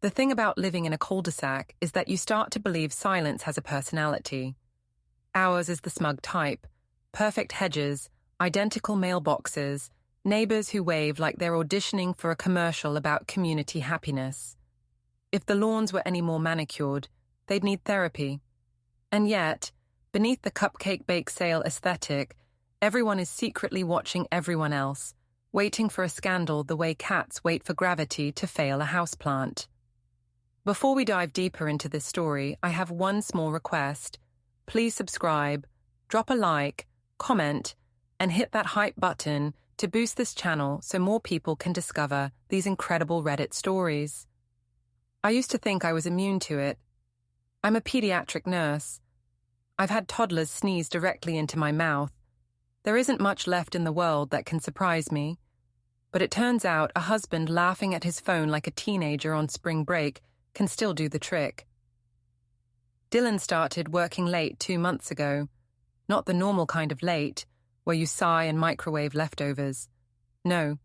The thing about living in a cul-de-sac is that you start to believe silence has a personality. Ours is the Smug type. Perfect hedges, identical mailboxes, neighbors who wave like they're auditioning for a commercial about community happiness. If the lawns were any more manicured, they'd need therapy. And yet, beneath the cupcake bake sale aesthetic, everyone is secretly watching everyone else, waiting for a scandal the way cats wait for gravity to fail a houseplant. Before we dive deeper into this story, I have one small request. Please subscribe, drop a like, comment, and hit that hype button to boost this channel so more people can discover these incredible Reddit stories. I used to think I was immune to it. I'm a pediatric nurse. I've had toddlers sneeze directly into my mouth. There isn't much left in the world that can surprise me. But it turns out a husband laughing at his phone like a teenager on spring break can still do the trick. Dylan started working late 2 months ago. Not the normal kind of late, where you sigh and microwave leftovers. No.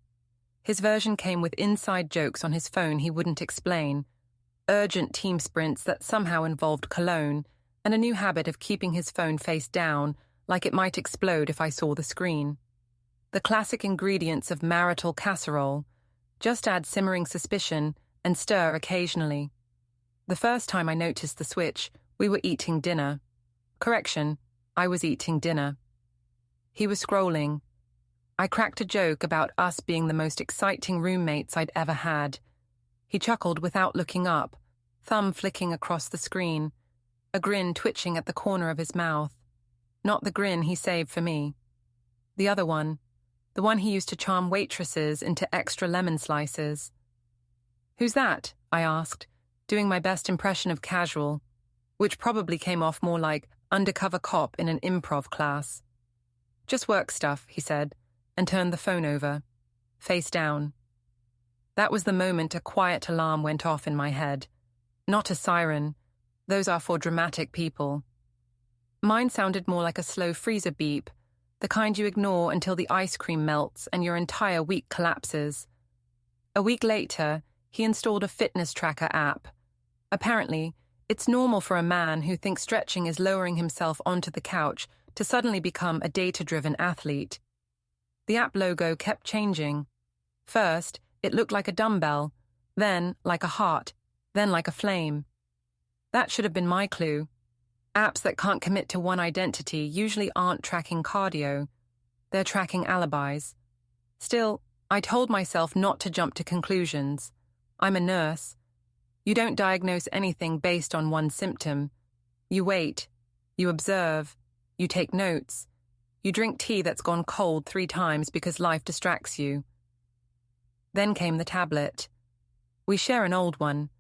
His version came with inside jokes on his phone he wouldn't explain, urgent team sprints that somehow involved cologne, and a new habit of keeping his phone face down like it might explode if I saw the screen. The classic ingredients of marital casserole. Just add simmering suspicion and stir occasionally. The first time I noticed the switch, we were eating dinner. Correction, I was eating dinner. He was scrolling. I cracked a joke about us being the most exciting roommates I'd ever had. He chuckled without looking up, thumb flicking across the screen, a grin twitching at the corner of his mouth. Not the grin he saved for me. The other one. The one he used to charm waitresses into extra lemon slices. "Who's that?" I asked, doing my best impression of casual, which probably came off more like undercover cop in an improv class. "Just work stuff," he said, and turned the phone over, face down. That was the moment a quiet alarm went off in my head. Not a siren. Those are for dramatic people. Mine sounded more like a slow freezer beep, the kind you ignore until the ice cream melts and your entire week collapses. A week later, he installed a fitness tracker app. Apparently, it's normal for a man who thinks stretching is lowering himself onto the couch to suddenly become a data-driven athlete. The app logo kept changing. First, it looked like a dumbbell, then like a heart, then like a flame. That should have been my clue. Apps that can't commit to one identity usually aren't tracking cardio. They're tracking alibis. Still, I told myself not to jump to conclusions. I'm a nurse. You don't diagnose anything based on one symptom. You wait. You observe. You take notes. You drink tea that's gone cold 3 times because life distracts you. Then came the tablet. We share an old one,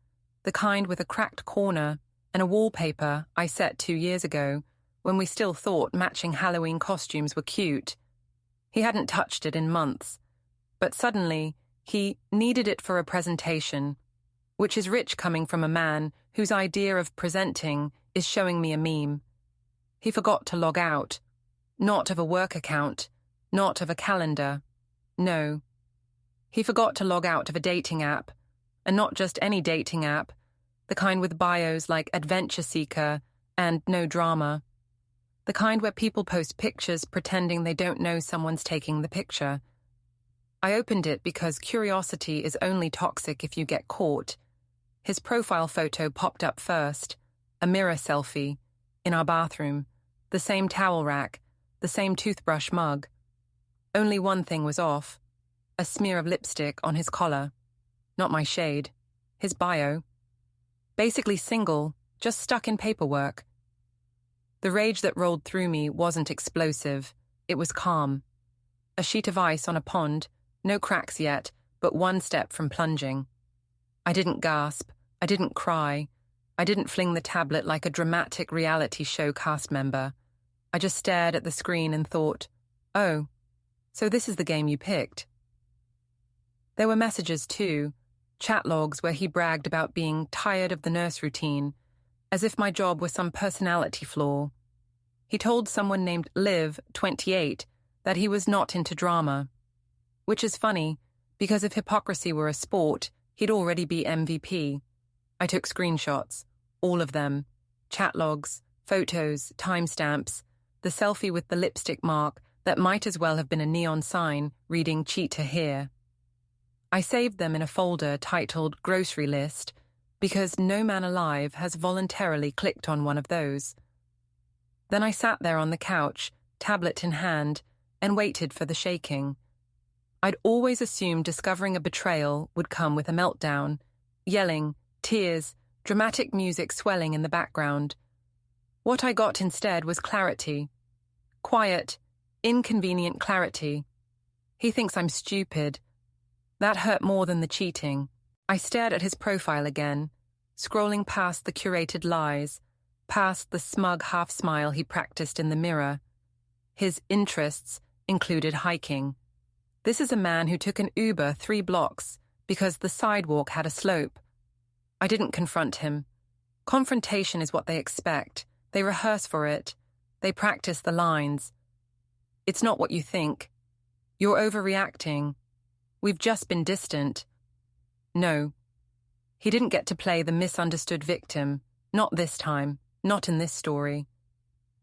the kind with a cracked corner and a wallpaper I set 2 years ago, when we still thought matching Halloween costumes were cute. He hadn't touched it in months, but suddenly he needed it for a presentation, which is rich coming from a man whose idea of presenting is showing me a meme. He forgot to log out. Not of a work account, not of a calendar. No. He forgot to log out of a dating app, and not just any dating app, the kind with bios like Adventure Seeker and No Drama. The kind where people post pictures pretending they don't know someone's taking the picture. I opened it because curiosity is only toxic if you get caught. His profile photo popped up first, a Mira selfie, in our bathroom, the same towel rack, the same toothbrush mug. Only one thing was off, a smear of lipstick on his collar. Not my shade, his bio. Basically single, just stuck in paperwork. The rage that rolled through me wasn't explosive, it was calm. A sheet of ice on a pond, no cracks yet, but 1 step from plunging. I didn't gasp, I didn't cry, I didn't fling the tablet like a dramatic reality show cast member. I just stared at the screen and thought, oh, so this is the game you picked. There were messages too, chat logs where he bragged about being tired of the nurse routine, as if my job was some personality flaw. He told someone named Liv, 28, that he was not into drama. Which is funny, because if hypocrisy were a sport, he'd already be MVP. I took screenshots, all of them, chat logs, photos, timestamps, the selfie with the lipstick mark that might as well have been a neon sign reading cheater here. I saved them in a folder titled Grocery List because no man alive has voluntarily clicked on one of those. Then I sat there on the couch, tablet in hand, and waited for the shaking. I'd always assumed discovering a betrayal would come with a meltdown, yelling, tears, dramatic music swelling in the background. What I got instead was clarity. Quiet, inconvenient clarity. He thinks I'm stupid. That hurt more than the cheating. I stared at his profile again, scrolling past the curated lies, past the smug half-smile he practiced in the mirror. His interests included hiking. This is a man who took an Uber 3 blocks because the sidewalk had a slope. I didn't confront him. Confrontation is what they expect. They rehearse for it. They practice the lines. It's not what you think. You're overreacting. We've just been distant. No. He didn't get to play the misunderstood victim. Not this time. Not in this story.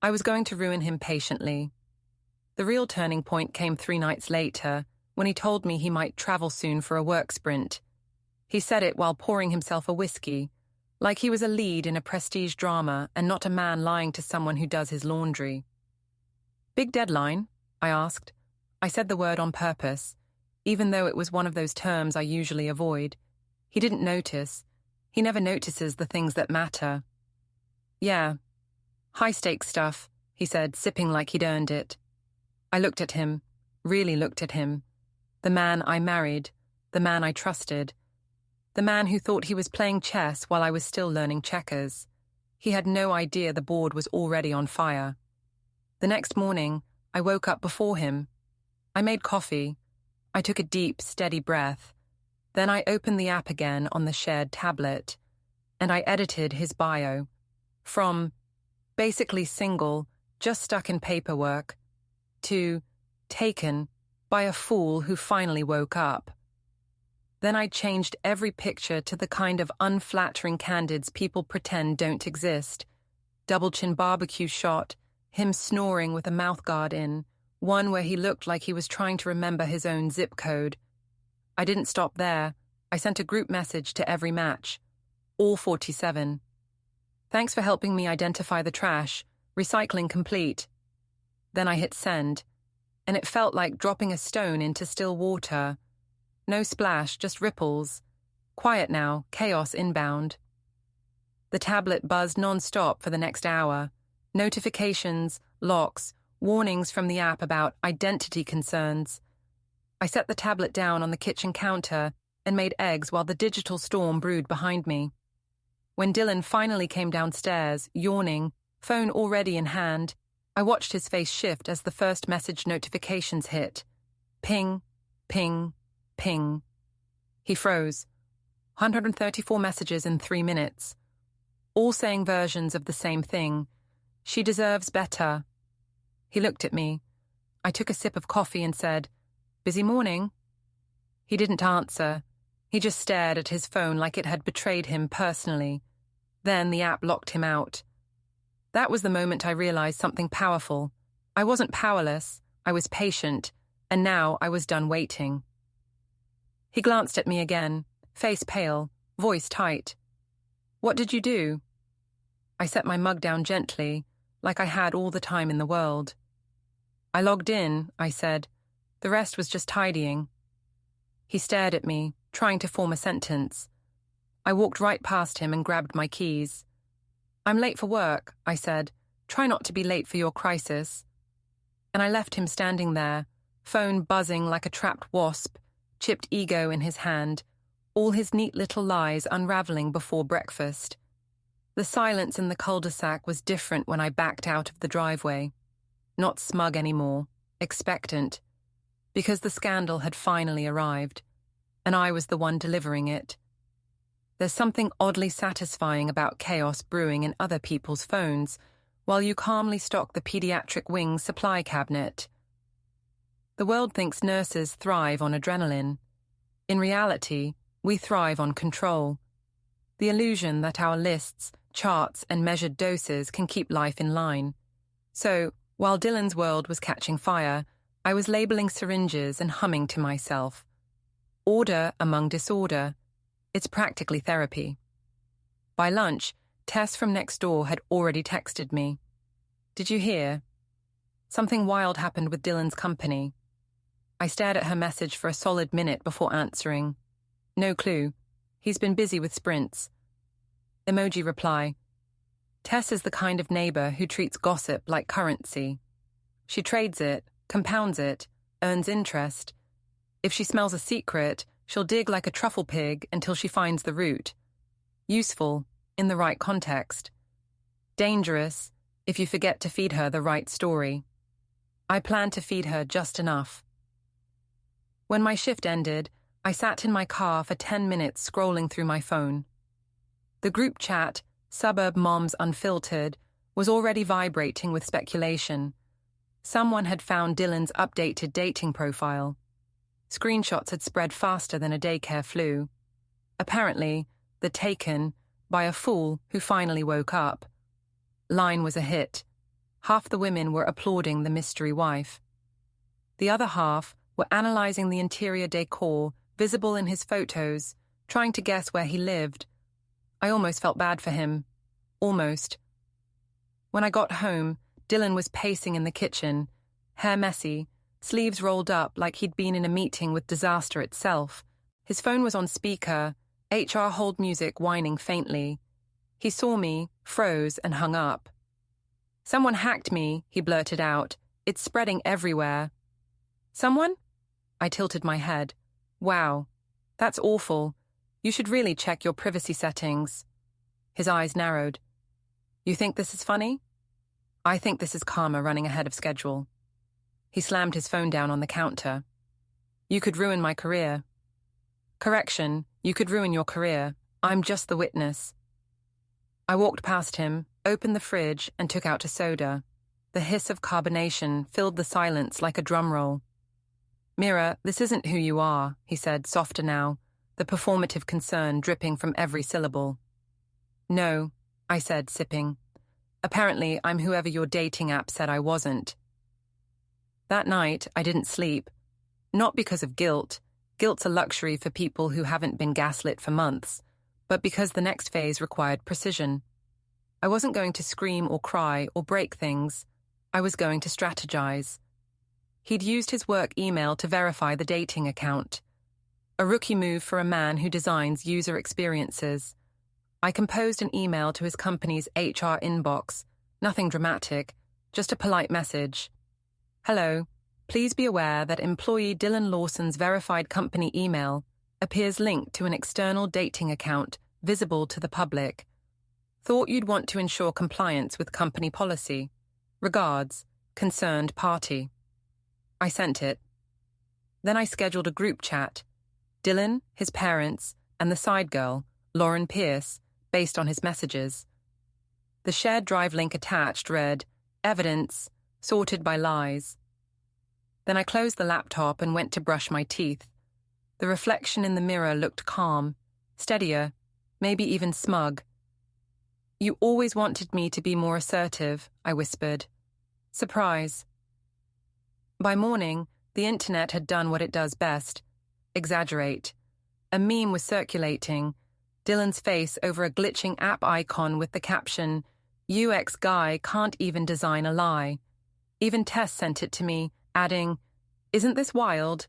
I was going to ruin him patiently. The real turning point came 3 nights later, when he told me he might travel soon for a work sprint. He said it while pouring himself a whiskey, like he was a lead in a prestige drama and not a man lying to someone who does his laundry. Big deadline? I asked. I said the word on purpose, even though it was one of those terms I usually avoid. He didn't notice. He never notices the things that matter. Yeah. High-stakes stuff, he said, sipping like he'd earned it. I looked at him, really looked at him. The man I married, the man I trusted, the man who thought he was playing chess while I was still learning checkers. He had no idea the board was already on fire. The next morning, I woke up before him. I made coffee. I took a deep, steady breath. Then I opened the app again on the shared tablet, and I edited his bio. From basically single, just stuck in paperwork, to taken by a fool who finally woke up. Then I changed every picture to the kind of unflattering candids people pretend don't exist. Double chin barbecue shot, him snoring with a mouthguard in, one where he looked like he was trying to remember his own zip code. I didn't stop there. I sent a group message to every match. All 47. Thanks for helping me identify the trash. Recycling complete. Then I hit send, and it felt like dropping a stone into still water. No splash, just ripples. Quiet now, chaos inbound. The tablet buzzed non-stop for the next hour. Notifications, locks, warnings from the app about identity concerns. I set the tablet down on the kitchen counter and made eggs while the digital storm brewed behind me. When Dylan finally came downstairs, yawning, phone already in hand, I watched his face shift as the first message notifications hit. Ping, ping, ping. He froze. 134 messages in 3 minutes. All saying versions of the same thing. She deserves better. He looked at me. I took a sip of coffee and said, "Busy morning?" He didn't answer. He just stared at his phone like it had betrayed him personally. Then the app locked him out. That was the moment I realized something powerful. I wasn't powerless, I was patient, and now I was done waiting. He glanced at me again, face pale, voice tight. "What did you do?" I set my mug down gently, like I had all the time in the world. "I logged in," I said. "The rest was just tidying." He stared at me, trying to form a sentence. I walked right past him and grabbed my keys. "I'm late for work," I said. "Try not to be late for your crisis." And I left him standing there, phone buzzing like a trapped wasp, chipped ego in his hand, all his neat little lies unraveling before breakfast. The silence in the cul-de-sac was different when I backed out of the driveway. Not smug anymore, expectant, because the scandal had finally arrived, and I was the one delivering it. There's something oddly satisfying about chaos brewing in other people's phones, while you calmly stock the pediatric wing supply cabinet. The world thinks nurses thrive on adrenaline. In reality, we thrive on control. The illusion that our lists, charts, and measured doses can keep life in line. So, while Dylan's world was catching fire, I was labeling syringes and humming to myself. Order among disorder. It's practically therapy. By lunch, Tess from next door had already texted me. "Did you hear? Something wild happened with Dylan's company." I stared at her message for a solid minute before answering. "No clue. He's been busy with sprints." Emoji reply. Tess is the kind of neighbor who treats gossip like currency. She trades it, compounds it, earns interest. If she smells a secret, she'll dig like a truffle pig until she finds the root. Useful, in the right context. Dangerous, if you forget to feed her the right story. I planned to feed her just enough. When my shift ended, I sat in my car for 10 minutes scrolling through my phone. The group chat, Suburb Moms Unfiltered, was already vibrating with speculation. Someone had found Dylan's updated dating profile. Screenshots had spread faster than a daycare flu. Apparently, the taken, by a fool who finally woke up. Line was a hit. Half the women were applauding the mystery wife. The other half were analyzing the interior decor visible in his photos, trying to guess where he lived. I almost felt bad for him. Almost. When I got home, Dylan was pacing in the kitchen, hair messy, sleeves rolled up like he'd been in a meeting with disaster itself. His phone was on speaker, HR hold music whining faintly. He saw me, froze, and hung up. "Someone hacked me," he blurted out. "It's spreading everywhere." "Someone?" I tilted my head. "Wow, that's awful. You should really check your privacy settings." His eyes narrowed. "You think this is funny?" "I think this is karma running ahead of schedule." He slammed his phone down on the counter. "You could ruin my career." "Correction, you could ruin your career. I'm just the witness." I walked past him, opened the fridge, and took out a soda. The hiss of carbonation filled the silence like a drum roll. "Mira, this isn't who you are," he said, softer now, the performative concern dripping from every syllable. "No," I said, sipping. "Apparently, I'm whoever your dating app said I wasn't." That night, I didn't sleep. Not because of guilt. Guilt's a luxury for people who haven't been gaslit for months, but because the next phase required precision. I wasn't going to scream or cry or break things. I was going to strategize. He'd used his work email to verify the dating account. A rookie move for a man who designs user experiences. I composed an email to his company's HR inbox. Nothing dramatic, just a polite message. "Hello. Please be aware that employee Dylan Lawson's verified company email appears linked to an external dating account visible to the public. Thought you'd want to ensure compliance with company policy. Regards, concerned party." I sent it. Then I scheduled a group chat. Dylan, his parents, and the side girl, Lauren Pierce, based on his messages. The shared drive link attached read, "Evidence, sorted by lies." Then I closed the laptop and went to brush my teeth. The reflection in the mirror looked calm, steadier, maybe even smug. "You always wanted me to be more assertive," I whispered. "Surprise." By morning, the internet had done what it does best: exaggerate. A meme was circulating, Dylan's face over a glitching app icon with the caption, "UX guy can't even design a lie." Even Tess sent it to me, adding, "Isn't this wild?"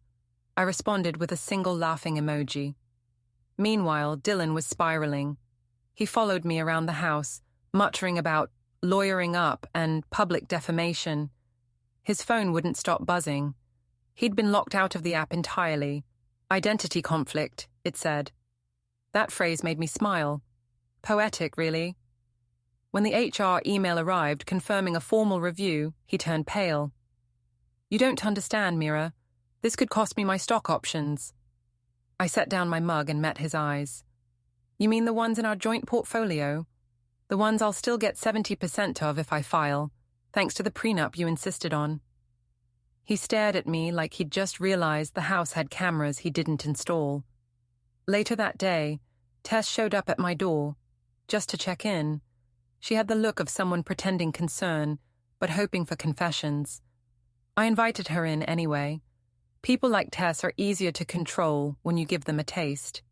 I responded with a single laughing emoji. Meanwhile, Dylan was spiraling. He followed me around the house, muttering about lawyering up and public defamation. His phone wouldn't stop buzzing. He'd been locked out of the app entirely. Identity conflict, it said. That phrase made me smile. Poetic, really. When the HR email arrived confirming a formal review, he turned pale. "You don't understand, Mira. This could cost me my stock options." I set down my mug and met his eyes. "You mean the ones in our joint portfolio? The ones I'll still get 70% of if I file, thanks to the prenup you insisted on." He stared at me like he'd just realized the house had cameras he didn't install. Later that day, Tess showed up at my door, just to check in. She had the look of someone pretending concern, but hoping for confessions. I invited her in anyway. People like Tess are easier to control when you give them a taste.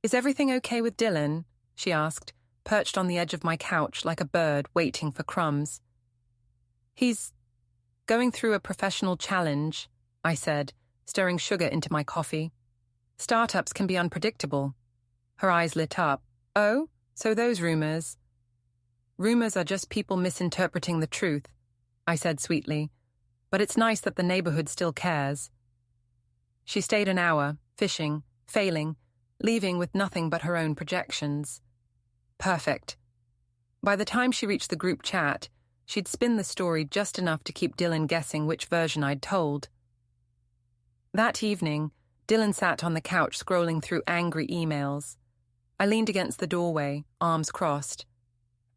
"Is everything okay with Dylan?" she asked, perched on the edge of my couch like a bird waiting for crumbs. "He's going through a professional challenge," I said, stirring sugar into my coffee. "Startups can be unpredictable." Her eyes lit up. "Oh, so those rumors." "Rumors are just people misinterpreting the truth," I said sweetly, "but it's nice that the neighborhood still cares." She stayed an hour, fishing, failing, leaving with nothing but her own projections. Perfect. By the time she reached the group chat, she'd spin the story just enough to keep Dylan guessing which version I'd told. That evening, Dylan sat on the couch scrolling through angry emails. I leaned against the doorway, arms crossed.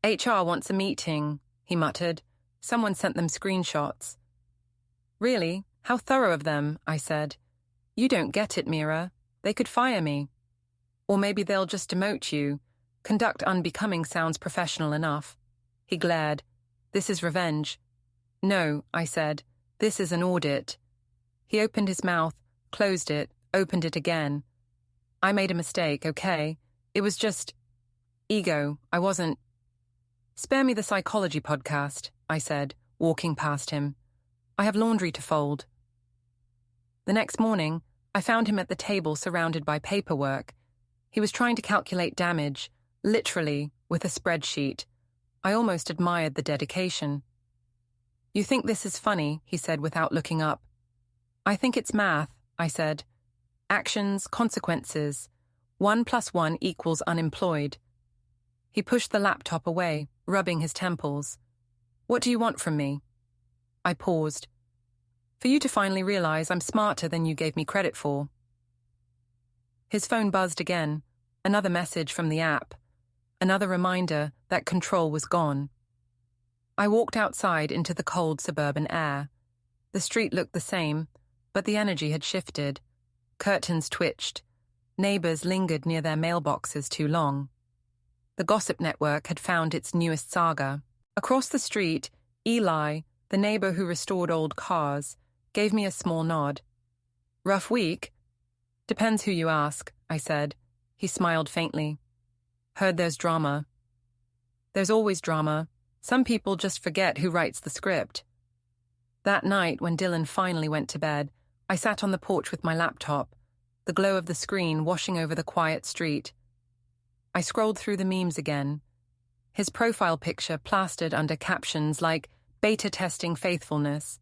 "HR wants a meeting," he muttered. "Someone sent them screenshots." "Really? How thorough of them," I said. "You don't get it, Mira. They could fire me. Or maybe they'll just demote you. Conduct unbecoming sounds professional enough." He glared. "This is revenge." "No," I said. "This is an audit." He opened his mouth, closed it, opened it again. "I made a mistake, okay? It was just ego. I wasn't—" "Spare me the psychology podcast," I said, walking past him. "I have laundry to fold." The next morning, I found him at the table surrounded by paperwork. He was trying to calculate damage, literally, with a spreadsheet. I almost admired the dedication. "You think this is funny," he said without looking up. "I think it's math," I said. "Actions, consequences. 1 + 1 = unemployed." He pushed the laptop away, rubbing his temples. "What do you want from me?" I paused. "For you to finally realize I'm smarter than you gave me credit for." His phone buzzed again, another message from the app, another reminder that control was gone. I walked outside into the cold suburban air. The street looked the same, but the energy had shifted. Curtains twitched. Neighbors lingered near their mailboxes too long. The gossip network had found its newest saga. Across the street, Eli, the neighbor who restored old cars, gave me a small nod. "Rough week?" "Depends who you ask," I said. He smiled faintly. "Heard there's drama." "There's always drama. Some people just forget who writes the script." That night, when Dylan finally went to bed, I sat on the porch with my laptop, the glow of the screen washing over the quiet street. I scrolled through the memes again. His profile picture plastered under captions like "beta testing faithfulness."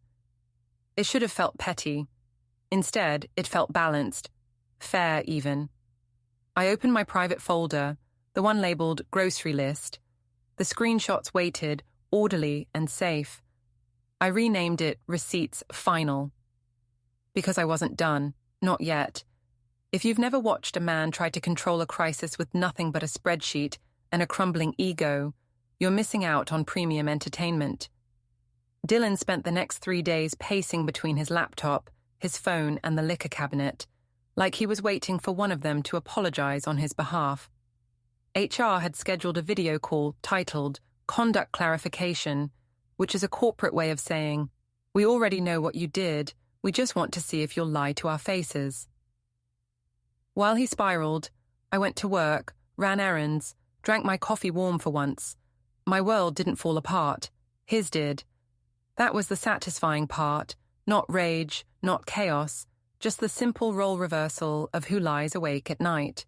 It should have felt petty. Instead, it felt balanced. Fair, even. I opened my private folder, the one labeled grocery list. The screenshots waited, orderly and safe. I renamed it Receipts Final. Because I wasn't done. Not yet. If you've never watched a man try to control a crisis with nothing but a spreadsheet and a crumbling ego, you're missing out on premium entertainment. Dylan spent the next 3 days pacing between his laptop, his phone, and the liquor cabinet, like he was waiting for one of them to apologize on his behalf. HR had scheduled a video call titled Conduct Clarification, which is a corporate way of saying, "We already know what you did, we just want to see if you'll lie to our faces." While he spiraled, I went to work, ran errands, drank my coffee warm for once. My world didn't fall apart. His did. That was the satisfying part, not rage, not chaos, just the simple role reversal of who lies awake at night.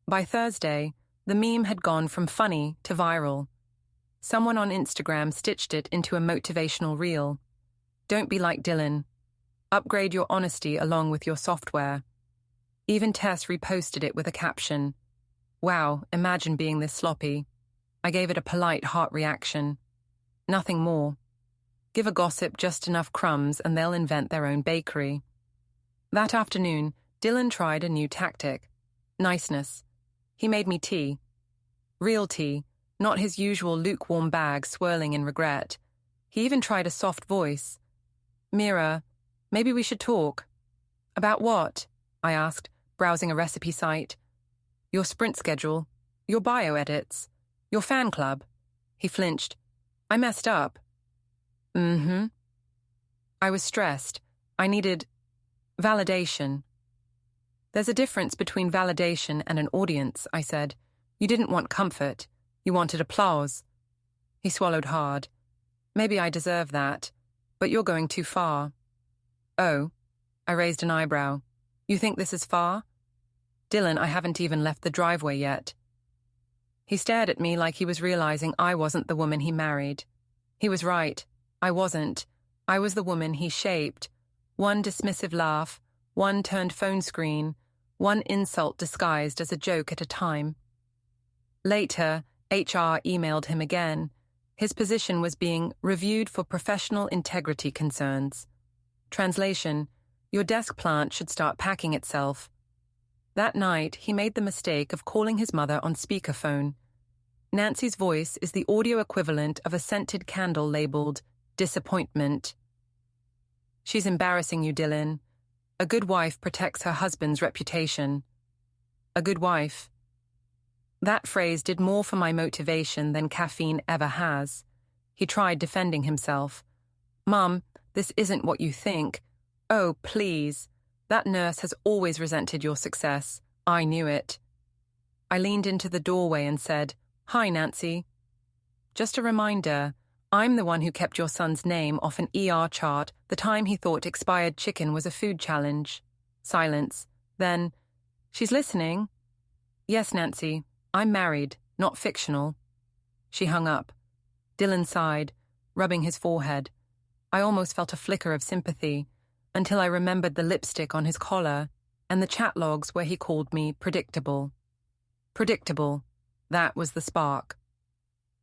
By Thursday, the meme had gone from funny to viral. Someone on Instagram stitched it into a motivational reel. "Don't be like Dylan. Upgrade your honesty along with your software." Even Tess reposted it with a caption. "Wow, imagine being this sloppy." I gave it a polite heart reaction. Nothing more. Give a gossip just enough crumbs and they'll invent their own bakery. That afternoon, Dylan tried a new tactic. Niceness. He made me tea. Real tea, not his usual lukewarm bag swirling in regret. He even tried a soft voice. "Mira, maybe we should talk." "About what?" I asked, browsing a recipe site. Your sprint schedule, your bio edits, your fan club. He flinched. I messed up. Mm-hmm. I was stressed. I needed validation. There's a difference between validation and an audience, I said. You didn't want comfort. You wanted applause. He swallowed hard. Maybe I deserve that, but you're going too far. Oh, I raised an eyebrow. You think this is far? Dylan, I haven't even left the driveway yet. He stared at me like he was realizing I wasn't the woman he married. He was right. I wasn't. I was the woman he shaped. One dismissive laugh, one turned phone screen, one insult disguised as a joke at a time. Later, HR emailed him again. His position was being reviewed for professional integrity concerns. Translation: your desk plant should start packing itself. That night, he made the mistake of calling his mother on speakerphone. Nancy's voice is the audio equivalent of a scented candle labeled disappointment. She's embarrassing you, Dylan. A good wife protects her husband's reputation. A good wife. That phrase did more for my motivation than caffeine ever has. He tried defending himself. Mum, this isn't what you think. Oh, please. That nurse has always resented your success. I knew it. I leaned into the doorway and said, Hi, Nancy. Just a reminder, I'm the one who kept your son's name off an ER chart the time he thought expired chicken was a food challenge. Silence. Then, she's listening. Yes, Nancy, I'm married, not fictional. She hung up. Dylan sighed, rubbing his forehead. I almost felt a flicker of sympathy, until I remembered the lipstick on his collar and the chat logs where he called me predictable. Predictable. That was the spark.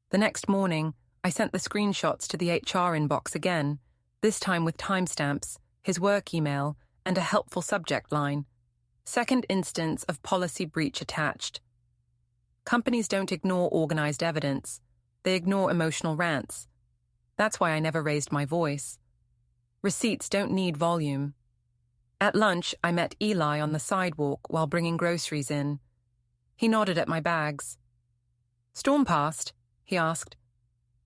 The next morning, I sent the screenshots to the HR inbox again, this time with timestamps, his work email, and a helpful subject line. Second instance of policy breach attached. Companies don't ignore organized evidence. They ignore emotional rants. That's why I never raised my voice. Receipts don't need volume. At lunch, I met Eli on the sidewalk while bringing groceries in. He nodded at my bags. Storm passed? He asked.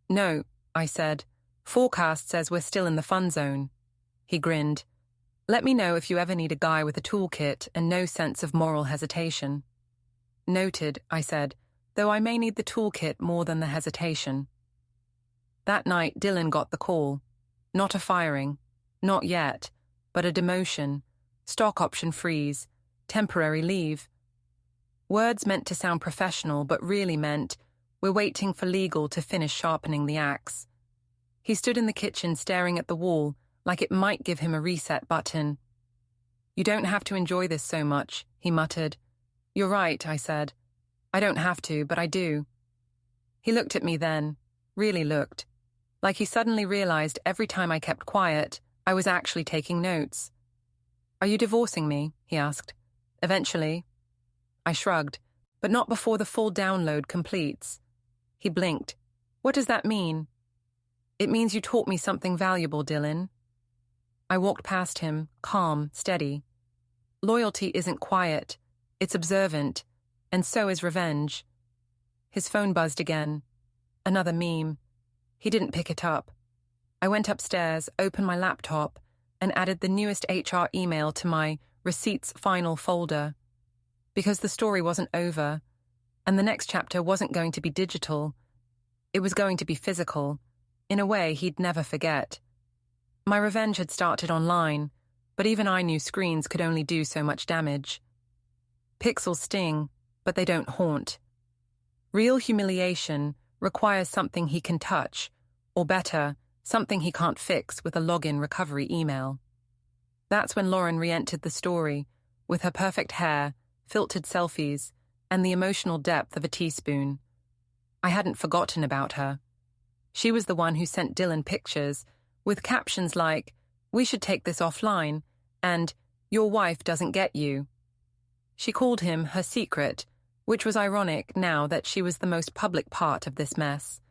No, I said. Forecast says we're still in the fun zone. He grinned. Let me know if you ever need a guy with a toolkit and no sense of moral hesitation. Noted, I said, though I may need the toolkit more than the hesitation. That night, Dylan got the call. Not a firing. Not yet, but a demotion, stock option freeze, temporary leave. Words meant to sound professional, but really meant, we're waiting for legal to finish sharpening the axe. He stood in the kitchen staring at the wall, like it might give him a reset button. You don't have to enjoy this so much, he muttered. You're right, I said. I don't have to, but I do. He looked at me then, really looked, like he suddenly realized every time I kept quiet, I was actually taking notes. Are you divorcing me? He asked. Eventually. I shrugged, but not before the full download completes. He blinked. What does that mean? It means you taught me something valuable, Dylan. I walked past him, calm, steady. Loyalty isn't quiet, it's observant, and so is revenge. His phone buzzed again. Another meme. He didn't pick it up. I went upstairs, opened my laptop, and added the newest HR email to my receipts final folder. Because the story wasn't over, and the next chapter wasn't going to be digital. It was going to be physical, in a way he'd never forget. My revenge had started online, but even I knew screens could only do so much damage. Pixels sting, but they don't haunt. Real humiliation requires something he can touch, or better, something he can't fix with a login recovery email. That's when Lauren re-entered the story, with her perfect hair, filtered selfies, and the emotional depth of a teaspoon. I hadn't forgotten about her. She was the one who sent Dylan pictures, with captions like, "We should take this offline," and "Your wife doesn't get you." She called him her secret, which was ironic now that she was the most public part of this mess.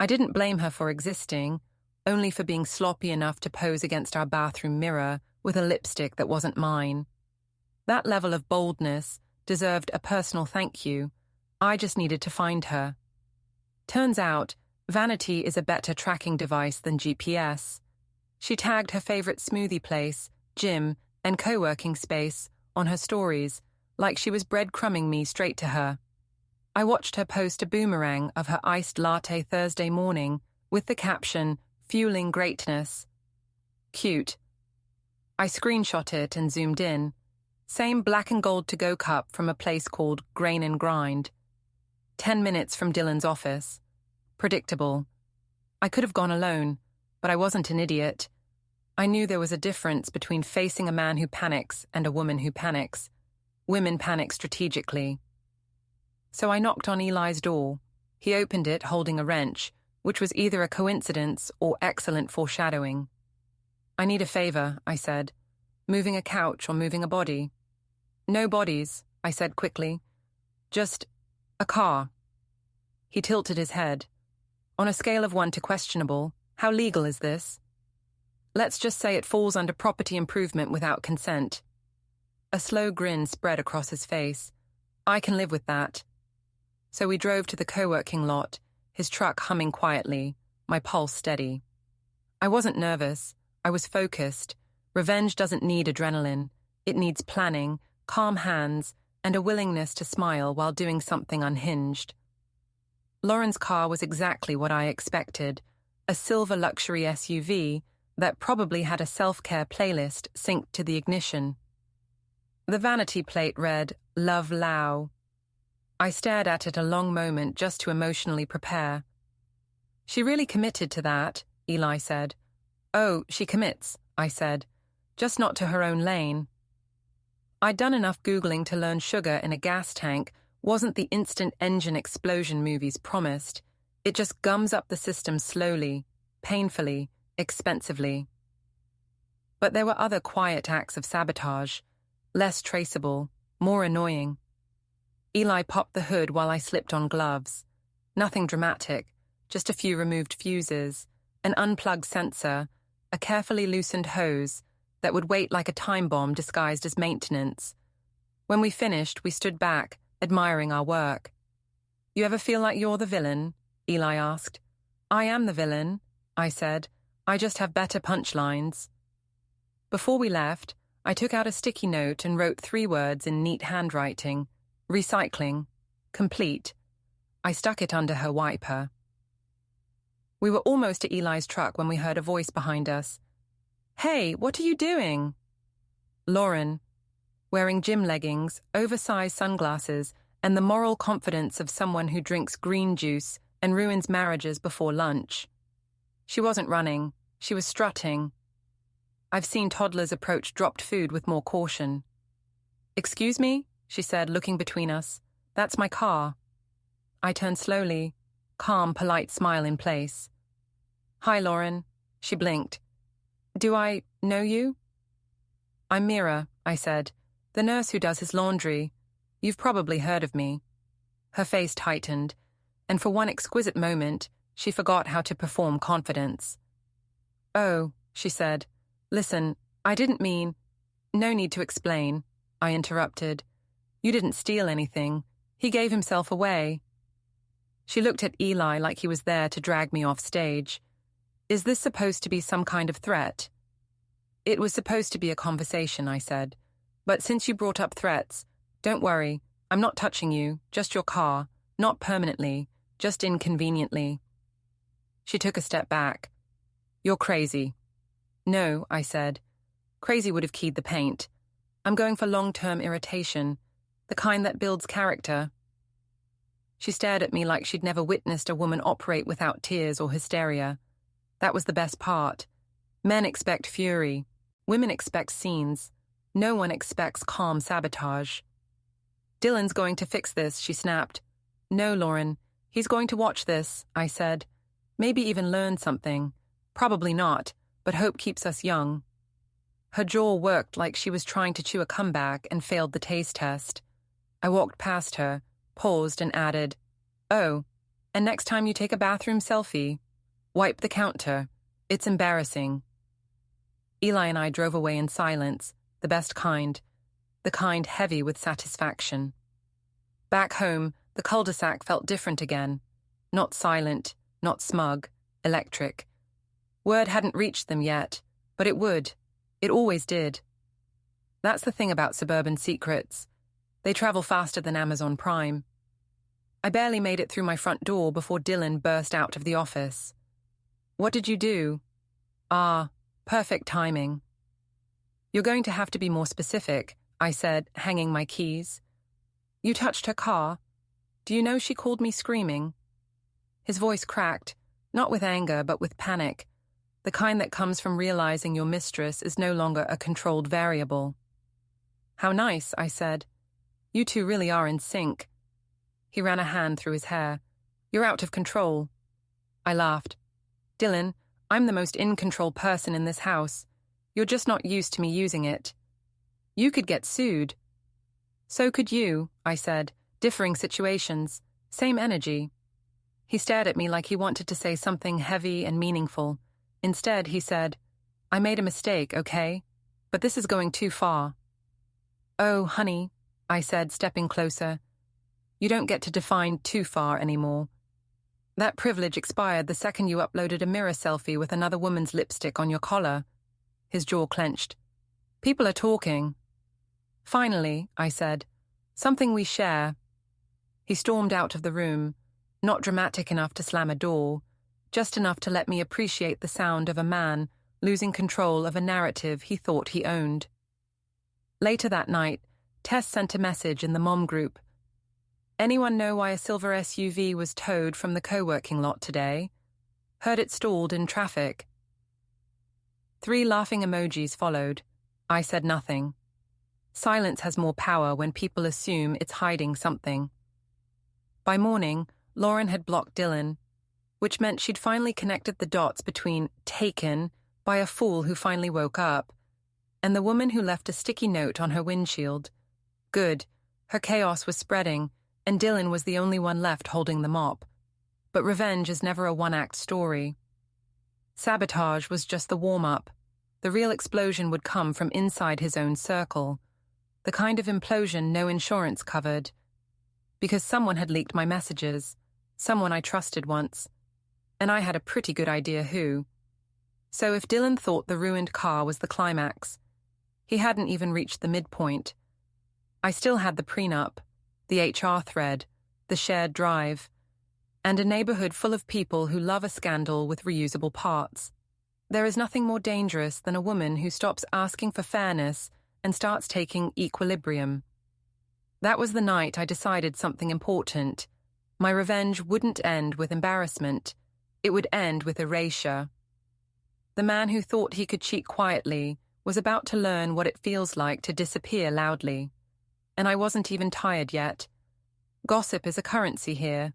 I didn't blame her for existing, only for being sloppy enough to pose against our bathroom mirror with a lipstick that wasn't mine. That level of boldness, deserved a personal thank you. I just needed to find her. Turns out, vanity is a better tracking device than GPS. She tagged her favorite smoothie place, gym, and co-working space on her stories, like she was breadcrumbing me straight to her. I watched her post a boomerang of her iced latte Thursday morning with the caption, "Fueling greatness." Cute. I screenshot it and zoomed in. Same black and gold to-go cup from a place called Grain and Grind. 10 minutes from Dylan's office. Predictable. I could have gone alone, but I wasn't an idiot. I knew there was a difference between facing a man who panics and a woman who panics. Women panic strategically. So I knocked on Eli's door. He opened it holding a wrench, which was either a coincidence or excellent foreshadowing. "I need a favor," I said. "Moving a couch or moving a body?" "No bodies," I said quickly. "Just a car." He tilted his head. "On a scale of 1 to questionable, how legal is this?" "Let's just say it falls under property improvement without consent." A slow grin spread across his face. "I can live with that." So we drove to the co-working lot, his truck humming quietly, my pulse steady. I wasn't nervous. I was focused. Revenge doesn't need adrenaline. It needs planning, calm hands, and a willingness to smile while doing something unhinged. Lauren's car was exactly what I expected, a silver luxury SUV that probably had a self-care playlist synced to the ignition. The vanity plate read, "Love Lau." I stared at it a long moment just to emotionally prepare. "She really committed to that," Eli said. "Oh, she commits," I said, "just not to her own lane." I'd done enough Googling to learn sugar in a gas tank wasn't the instant engine explosion movies promised. It just gums up the system slowly, painfully, expensively. But there were other quiet acts of sabotage, less traceable, more annoying. Eli popped the hood while I slipped on gloves. Nothing dramatic, just a few removed fuses, an unplugged sensor, a carefully loosened hose that would wait like a time bomb disguised as maintenance. When we finished, we stood back, admiring our work. "You ever feel like you're the villain?" Eli asked. "I am the villain," I said. "I just have better punchlines." Before we left, I took out a sticky note and wrote 3 words in neat handwriting. Recycling. Complete. I stuck it under her wiper. We were almost at Eli's truck when we heard a voice behind us. "Hey, what are you doing?" Lauren, wearing gym leggings, oversized sunglasses, and the moral confidence of someone who drinks green juice and ruins marriages before lunch. She wasn't running. She was strutting. I've seen toddlers approach dropped food with more caution. "Excuse me?" she said, looking between us. "That's my car." I turned slowly, calm, polite smile in place. "Hi, Lauren." She blinked. "Do I know you?" "I'm Mira," I said, "the nurse who does his laundry. You've probably heard of me." Her face tightened, and for one exquisite moment, she forgot how to perform confidence. "Oh," she said. "Listen, I didn't mean—" "No need to explain," I interrupted. "You didn't steal anything. He gave himself away." She looked at Eli like he was there to drag me off stage. "Is this supposed to be some kind of threat?" "It was supposed to be a conversation," I said. "But since you brought up threats, don't worry, I'm not touching you, just your car, not permanently, just inconveniently." She took a step back. "You're crazy." "No," I said. "Crazy would have keyed the paint. I'm going for long-term irritation, the kind that builds character." She stared at me like she'd never witnessed a woman operate without tears or hysteria. That was the best part. Men expect fury. Women expect scenes. No one expects calm sabotage. "Dylan's going to fix this," she snapped. "No, Lauren. He's going to watch this," I said. "Maybe even learn something. Probably not, but hope keeps us young." Her jaw worked like she was trying to chew a comeback and failed the taste test. I walked past her, paused and added, "Oh, and next time you take a bathroom selfie, wipe the counter. It's embarrassing." Eli and I drove away in silence, the best kind. the kind heavy with satisfaction. Back home, the cul-de-sac felt different again. Not silent, not smug, electric. Word hadn't reached them yet, but it would. It always did. That's the thing about suburban secrets. They travel faster than Amazon Prime. I barely made it through my front door before Dylan burst out of the office. "What did you do?" "Ah, perfect timing." "You're going to have to be more specific," I said, hanging my keys. "You touched her car. Do you know she called me screaming?" His voice cracked, not with anger but with panic, the kind that comes from realizing your mistress is no longer a controlled variable. "How nice," I said. "You two really are in sync." He ran a hand through his hair. "You're out of control." I laughed. "Dylan, I'm the most in-control person in this house. You're just not used to me using it. You could get sued." "So could you," I said. "Differing situations. Same energy." He stared at me like he wanted to say something heavy and meaningful. Instead, he said, "I made a mistake, okay? But this is going too far." "Oh, honey," I said, stepping closer. "You don't get to define too far anymore. That privilege expired the second you uploaded a Mira selfie with another woman's lipstick on your collar." His jaw clenched. "People are talking." "Finally," I said. "Something we share." He stormed out of the room, not dramatic enough to slam a door, just enough to let me appreciate the sound of a man losing control of a narrative he thought he owned. Later that night, Tess sent a message in the mom group. "Anyone know why a silver SUV was towed from the co-working lot today? Heard it stalled in traffic." 3 laughing emojis followed. I said nothing. Silence has more power when people assume it's hiding something. By morning, Lauren had blocked Dylan, which meant she'd finally connected the dots between taken by a fool who finally woke up and the woman who left a sticky note on her windshield. Good. Her chaos was spreading, and Dylan was the only one left holding the mop. But revenge is never a one-act story. Sabotage was just the warm-up. The real explosion would come from inside his own circle, the kind of implosion no insurance covered. Because someone had leaked my messages, someone I trusted once, and I had a pretty good idea who. So if Dylan thought the ruined car was the climax, he hadn't even reached the midpoint. I still had the prenup, the HR thread, the shared drive, and a neighborhood full of people who love a scandal with reusable parts. There is nothing more dangerous than a woman who stops asking for fairness and starts taking equilibrium. That was the night I decided something important. My revenge wouldn't end with embarrassment. It would end with erasure. The man who thought he could cheat quietly was about to learn what it feels like to disappear loudly. And I wasn't even tired yet. Gossip is a currency here.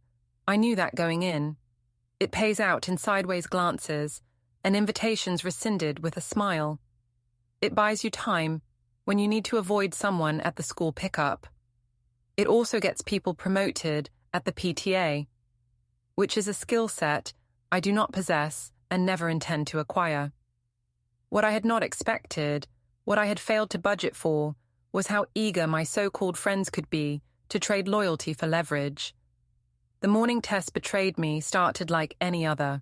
I knew that going in. It pays out in sideways glances and invitations rescinded with a smile. It buys you time when you need to avoid someone at the school pickup. It also gets people promoted at the PTA, which is a skill set I do not possess and never intend to acquire. What I had not expected, what I had failed to budget for, was how eager my so-called friends could be to trade loyalty for leverage. The morning Tess betrayed me started like any other.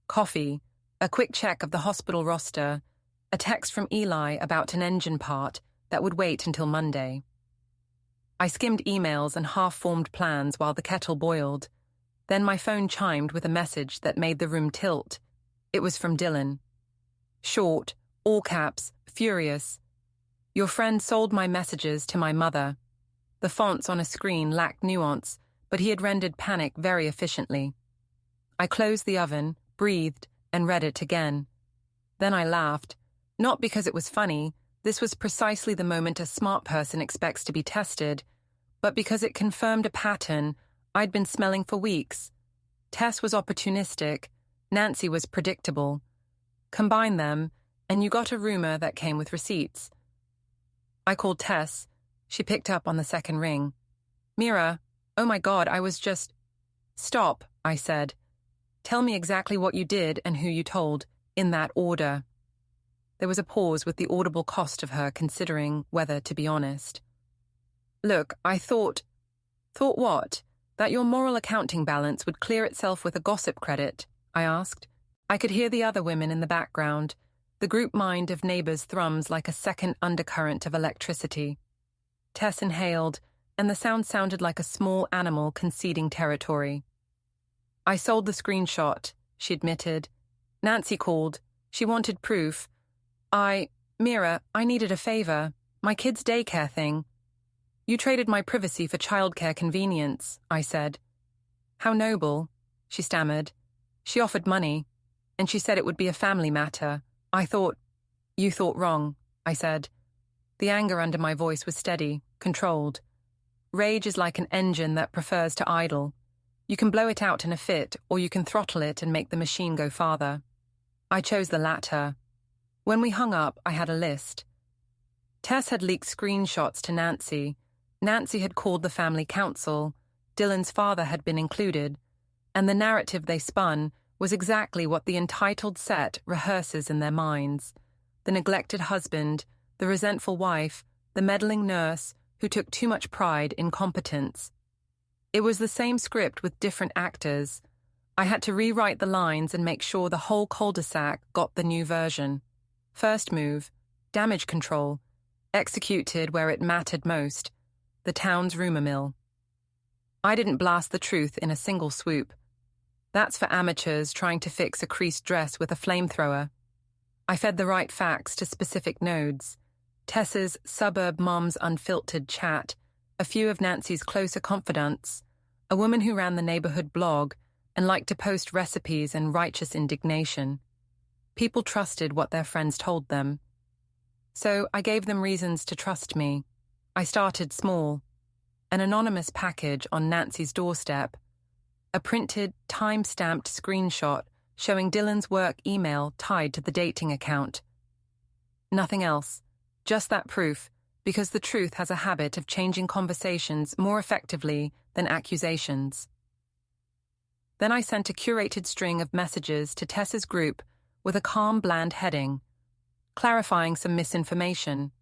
Coffee, a quick check of the hospital roster, a text from Eli about an engine part that would wait until Monday. I skimmed emails and half-formed plans while the kettle boiled. Then my phone chimed with a message that made the room tilt. It was from Dylan. Short, all caps, furious. "Your friend sold my messages to my mother." The fonts on a screen lacked nuance, but he had rendered panic very efficiently. I closed the oven, breathed, and read it again. Then I laughed. Not because it was funny, this was precisely the moment a smart person expects to be tested, but because it confirmed a pattern I'd been smelling for weeks. Tess was opportunistic, Nancy was predictable. Combine them, and you got a rumor that came with receipts. I called Tess. She picked up on the second ring. "Mira, oh my God, I was just—" "Stop," I said. "Tell me exactly what you did and who you told, in that order." There was a pause with the audible cost of her considering whether to be honest. Look, I thought... Thought what? That your moral accounting balance would clear itself with a gossip credit, I asked. I could hear the other women in the background. The group mind of neighbors thrums like a second undercurrent of electricity. Tess inhaled, and the sound sounded like a small animal conceding territory. I sold the screenshot, she admitted. Nancy called. She wanted proof. Mira, I needed a favor. My kid's daycare thing. You traded my privacy for childcare convenience, I said. How noble, she stammered. She offered money, and she said it would be a family matter. You thought wrong, I said. The anger under my voice was steady, controlled. Rage is like an engine that prefers to idle. You can blow it out in a fit, or you can throttle it and make the machine go farther. I chose the latter. When we hung up, I had a list. Tess had leaked screenshots to Nancy. Nancy had called the family council. Dylan's father had been included. And the narrative they spun was exactly what the entitled set rehearses in their minds. The neglected husband, the resentful wife, the meddling nurse who took too much pride in competence. It was the same script with different actors. I had to rewrite the lines and make sure the whole cul-de-sac got the new version. First move, damage control, executed where it mattered most, the town's rumor mill. I didn't blast the truth in a single swoop. That's for amateurs trying to fix a creased dress with a flamethrower. I fed the right facts to specific nodes. Tess's suburb mom's unfiltered chat, a few of Nancy's closer confidants, a woman who ran the neighborhood blog and liked to post recipes and righteous indignation. People trusted what their friends told them. So I gave them reasons to trust me. I started small. An anonymous package on Nancy's doorstep. A printed, time-stamped screenshot showing Dylan's work email tied to the dating account. Nothing else. Just that proof, because the truth has a habit of changing conversations more effectively than accusations. Then I sent a curated string of messages to Tess's group with a calm, bland heading, clarifying some misinformation.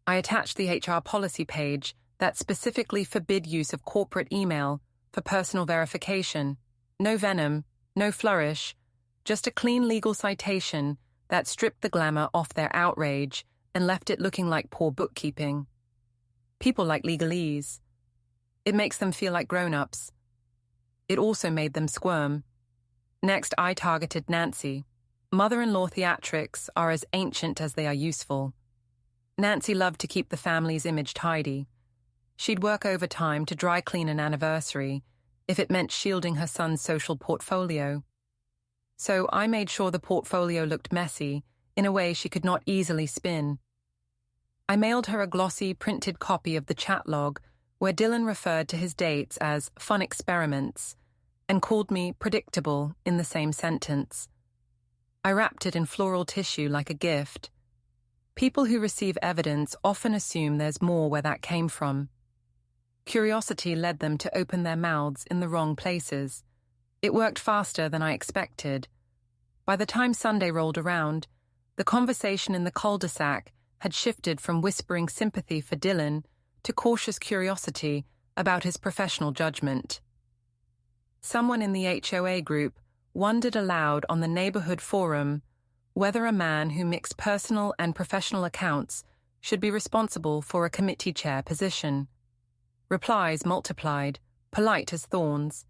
I attached the HR policy page that specifically forbid use of corporate email for personal verification. No venom, no flourish, just a clean legal citation that stripped the glamour off their outrage and left it looking like poor bookkeeping. People like legalese. It makes them feel like grown-ups. It also made them squirm. Next, I targeted Nancy. Mother-in-law theatrics are as ancient as they are useful. Nancy loved to keep the family's image tidy. She'd work overtime to dry clean an anniversary if it meant shielding her son's social portfolio. So I made sure the portfolio looked messy in a way she could not easily spin. I mailed her a glossy, printed copy of the chat log where Dylan referred to his dates as fun experiments and called me predictable in the same sentence. I wrapped it in floral tissue like a gift. People who receive evidence often assume there's more where that came from. Curiosity led them to open their mouths in the wrong places. It worked faster than I expected. By the time Sunday rolled around, the conversation in the cul-de-sac had shifted from whispering sympathy for Dylan to cautious curiosity about his professional judgment. Someone in the HOA group wondered aloud on the neighborhood forum whether a man who mixed personal and professional accounts should be responsible for a committee chair position. Replies multiplied, polite as thorns.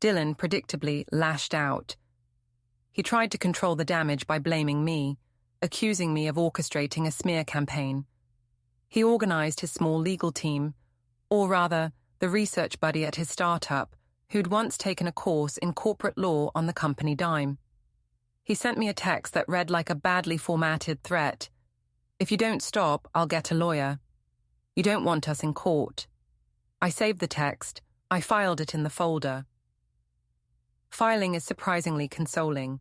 Dylan predictably lashed out. He tried to control the damage by blaming me, accusing me of orchestrating a smear campaign. He organized his small legal team, or rather, the research buddy at his startup, who'd once taken a course in corporate law on the company dime. He sent me a text that read like a badly formatted threat. If you don't stop, I'll get a lawyer. You don't want us in court. I saved the text. I filed it in the folder. Filing is surprisingly consoling.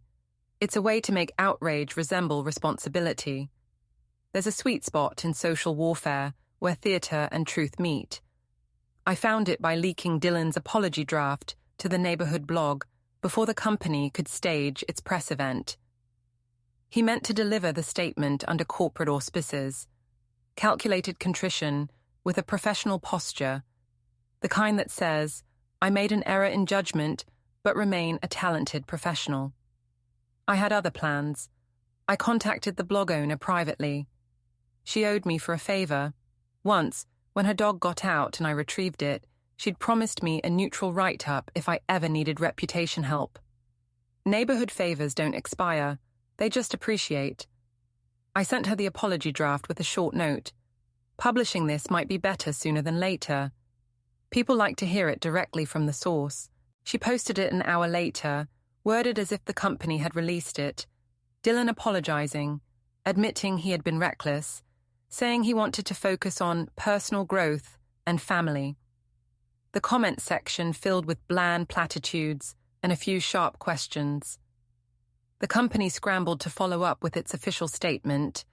It's a way to make outrage resemble responsibility. There's a sweet spot in social warfare where theatre and truth meet. I found it by leaking Dylan's apology draft to the neighborhood blog before the company could stage its press event. He meant to deliver the statement under corporate auspices. Calculated contrition with a professional posture, the kind that says, I made an error in judgment, but remain a talented professional. I had other plans. I contacted the blog owner privately. She owed me for a favor. Once, when her dog got out and I retrieved it, she'd promised me a neutral write-up if I ever needed reputation help. Neighborhood favors don't expire. They just appreciate. I sent her the apology draft with a short note. Publishing this might be better sooner than later. People like to hear it directly from the source. She posted it an hour later, worded as if the company had released it. Dylan apologizing, admitting he had been reckless, saying he wanted to focus on personal growth and family. The comment section filled with bland platitudes and a few sharp questions. The company scrambled to follow up with its official statement,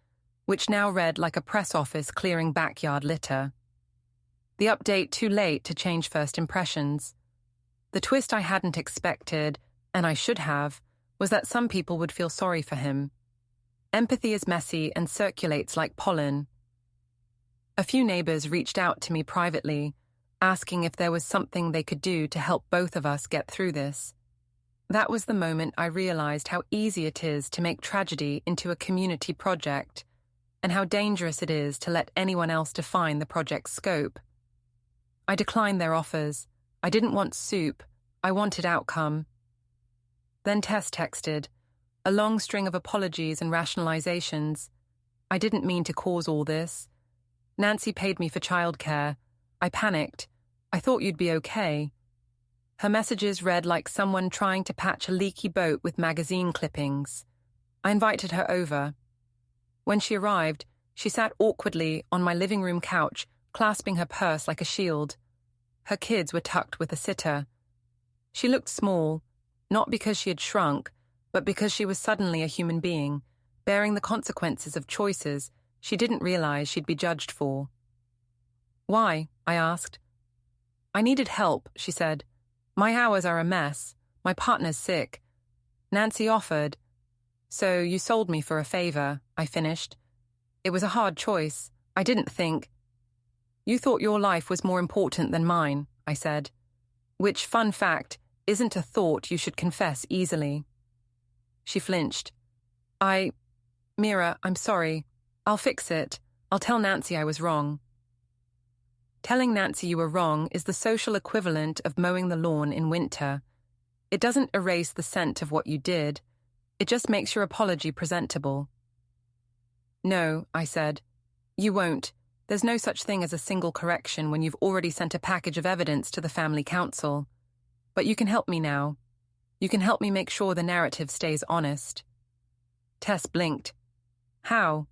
which now read like a press office clearing backyard litter. The update too late to change first impressions. The twist I hadn't expected, and I should have, was that some people would feel sorry for him. Empathy is messy and circulates like pollen. A few neighbors reached out to me privately, asking if there was something they could do to help both of us get through this. That was the moment I realized how easy it is to make tragedy into a community project, and how dangerous it is to let anyone else define the project's scope. I declined their offers. I didn't want soup. I wanted outcome. Then Tess texted, a long string of apologies and rationalizations. I didn't mean to cause all this. Nancy paid me for childcare. I panicked. I thought you'd be okay. Her messages read like someone trying to patch a leaky boat with magazine clippings. I invited her over. When she arrived, she sat awkwardly on my living room couch, clasping her purse like a shield. Her kids were tucked with a sitter. She looked small, not because she had shrunk, but because she was suddenly a human being, bearing the consequences of choices she didn't realize she'd be judged for. Why? I asked. I needed help, she said. My hours are a mess. My partner's sick. Nancy offered. So you sold me for a favor, I finished. It was a hard choice. I didn't think. You thought your life was more important than mine, I said. Which, fun fact, isn't a thought you should confess easily. She flinched. Mira, I'm sorry. I'll fix it. I'll tell Nancy I was wrong. Telling Nancy you were wrong is the social equivalent of mowing the lawn in winter. It doesn't erase the scent of what you did. It just makes your apology presentable. No, I said. You won't. There's no such thing as a single correction when you've already sent a package of evidence to the family council. But you can help me now. You can help me make sure the narrative stays honest. Tess blinked. How?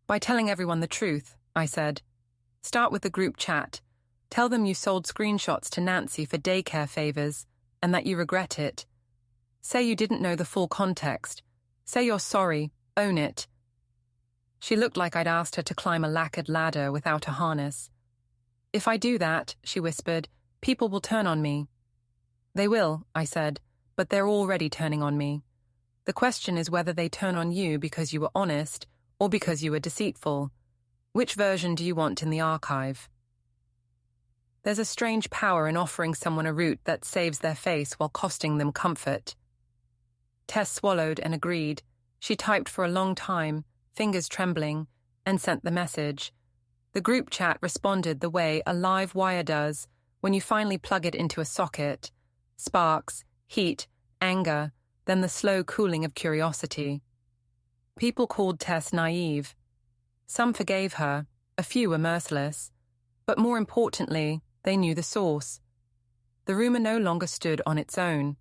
By telling everyone the truth, I said. Start with the group chat. Tell them you sold screenshots to Nancy for daycare favors and that you regret it. Say you didn't know the full context. Say you're sorry. Own it. She looked like I'd asked her to climb a lacquered ladder without a harness. If I do that, she whispered, people will turn on me. They will, I said, but they're already turning on me. The question is whether they turn on you because you were honest or because you were deceitful. Which version do you want in the archive? There's a strange power in offering someone a route that saves their face while costing them comfort. Tess swallowed and agreed. She typed for a long time, fingers trembling, and sent the message. The group chat responded the way a live wire does when you finally plug it into a socket. Sparks, heat, anger, then the slow cooling of curiosity. People called Tess naive. Some forgave her, a few were merciless, but more importantly, they knew the source. The rumor no longer stood on its own.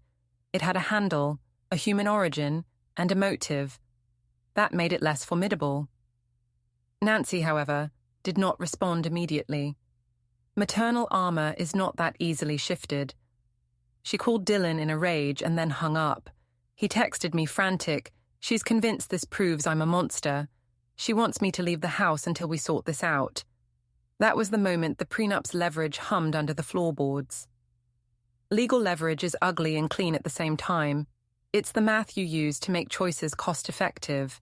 It had a handle, a human origin, and a motive. That made it less formidable. Nancy, however, did not respond immediately. Maternal armor is not that easily shifted. She called Dylan in a rage and then hung up. He texted me frantic. She's convinced this proves I'm a monster. She wants me to leave the house until we sort this out. That was the moment the prenup's leverage hummed under the floorboards. Legal leverage is ugly and clean at the same time. It's the math you use to make choices cost-effective.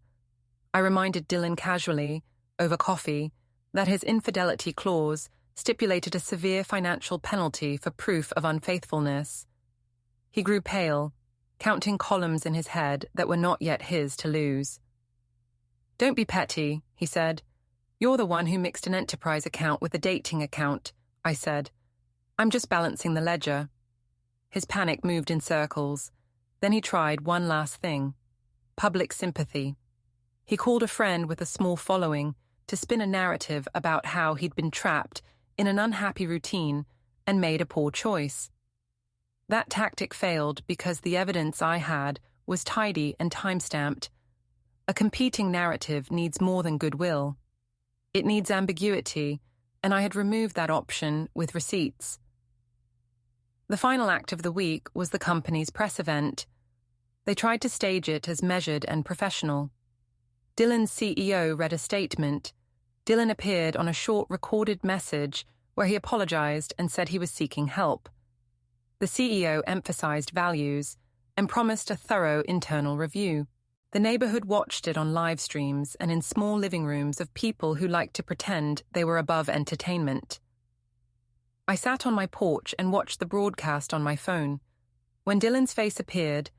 I reminded Dylan casually, over coffee, that his infidelity clause stipulated a severe financial penalty for proof of unfaithfulness. He grew pale, counting columns in his head that were not yet his to lose. "Don't be petty," he said. "You're the one who mixed an enterprise account with a dating account," I said. "I'm just balancing the ledger." His panic moved in circles. Then he tried one last thing: public sympathy. He called a friend with a small following to spin a narrative about how he'd been trapped in an unhappy routine and made a poor choice. That tactic failed because the evidence I had was tidy and time-stamped. A competing narrative needs more than goodwill. It needs ambiguity, and I had removed that option with receipts. The final act of the week was the company's press event. They tried to stage it as measured and professional. Dylan's CEO read a statement. Dylan appeared on a short recorded message where he apologized and said he was seeking help. The CEO emphasized values and promised a thorough internal review. The neighborhood watched it on live streams and in small living rooms of people who liked to pretend they were above entertainment. I sat on my porch and watched the broadcast on my phone. When Dylan's face appeared,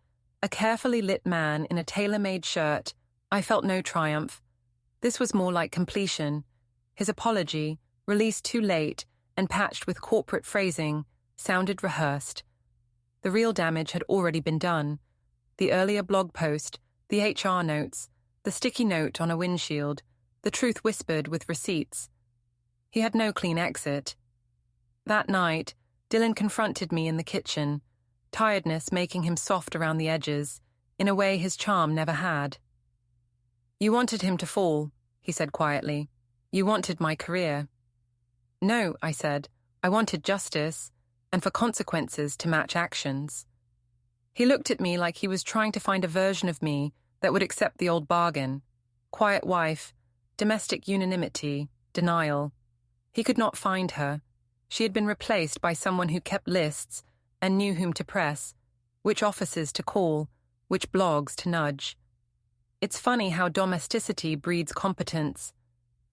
a carefully lit man in a tailor-made shirt, I felt no triumph. This was more like completion. His apology, released too late and patched with corporate phrasing, sounded rehearsed. The real damage had already been done. The earlier blog post, the HR notes, the sticky note on a windshield, the truth whispered with receipts. He had no clean exit. That night, Dylan confronted me in the kitchen, tiredness making him soft around the edges, in a way his charm never had. "You wanted him to fall," he said quietly. "You wanted my career." "No," I said. "I wanted justice, and for consequences to match actions." He looked at me like he was trying to find a version of me that would accept the old bargain. Quiet wife, domestic unanimity, denial. He could not find her. She had been replaced by someone who kept lists and knew whom to press, which offices to call, which blogs to nudge. It's funny how domesticity breeds competence.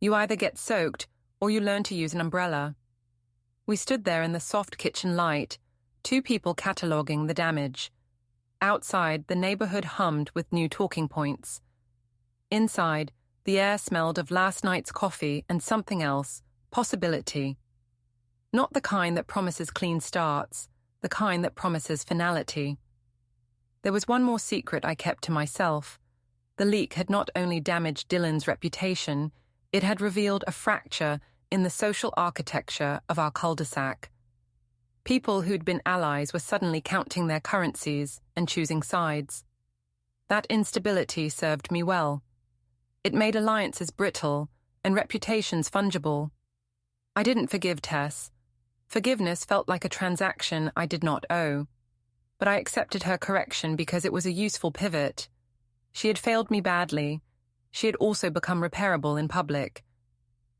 You either get soaked or you learn to use an umbrella. We stood there in the soft kitchen light, two people cataloguing the damage. Outside, the neighborhood hummed with new talking points. Inside, the air smelled of last night's coffee and something else, possibility. Not the kind that promises clean starts, the kind that promises finality. There was one more secret I kept to myself. The leak had not only damaged Dylan's reputation, it had revealed a fracture in the social architecture of our cul-de-sac. People who'd been allies were suddenly counting their currencies and choosing sides. That instability served me well. It made alliances brittle and reputations fungible. I didn't forgive Tess. Forgiveness felt like a transaction I did not owe. But I accepted her correction because it was a useful pivot. She had failed me badly. She had also become repairable in public.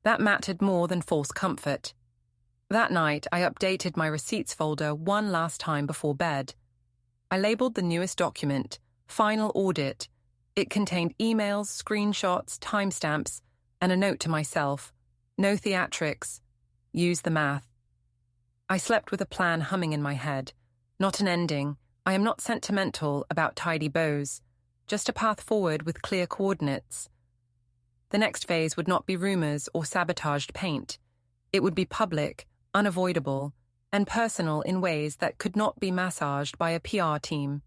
That mattered more than false comfort. That night, I updated my receipts folder one last time before bed. I labeled the newest document, Final Audit. It contained emails, screenshots, timestamps, and a note to myself. No theatrics. Use the math. I slept with a plan humming in my head. Not an ending. I am not sentimental about tidy bows. Just a path forward with clear coordinates. The next phase would not be rumors or sabotaged paint. It would be public, unavoidable, and personal in ways that could not be massaged by a PR team.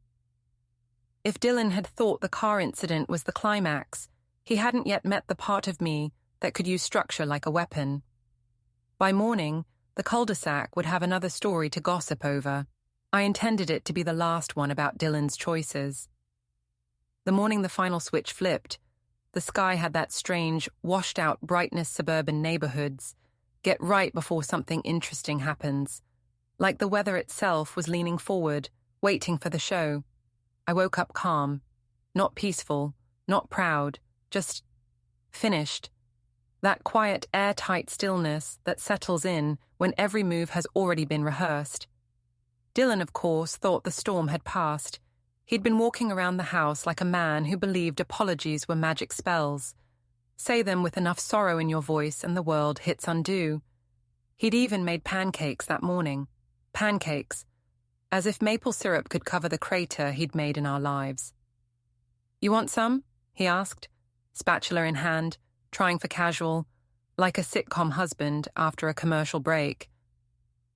If Dylan had thought the car incident was the climax, he hadn't yet met the part of me that could use structure like a weapon. By morning, the cul-de-sac would have another story to gossip over. I intended it to be the last one about Dylan's choices. The morning the final switch flipped, the sky had that strange, washed-out brightness suburban neighborhoods. Get right before something interesting happens. Like the weather itself was leaning forward, waiting for the show. I woke up calm. Not peaceful, not proud, just finished. That quiet, airtight stillness that settles in when every move has already been rehearsed. Dylan, of course, thought the storm had passed. He'd been walking around the house like a man who believed apologies were magic spells. Say them with enough sorrow in your voice and the world hits undo. He'd even made pancakes that morning. Pancakes. As if maple syrup could cover the crater he'd made in our lives. "You want some?" he asked, spatula in hand, trying for casual, like a sitcom husband after a commercial break.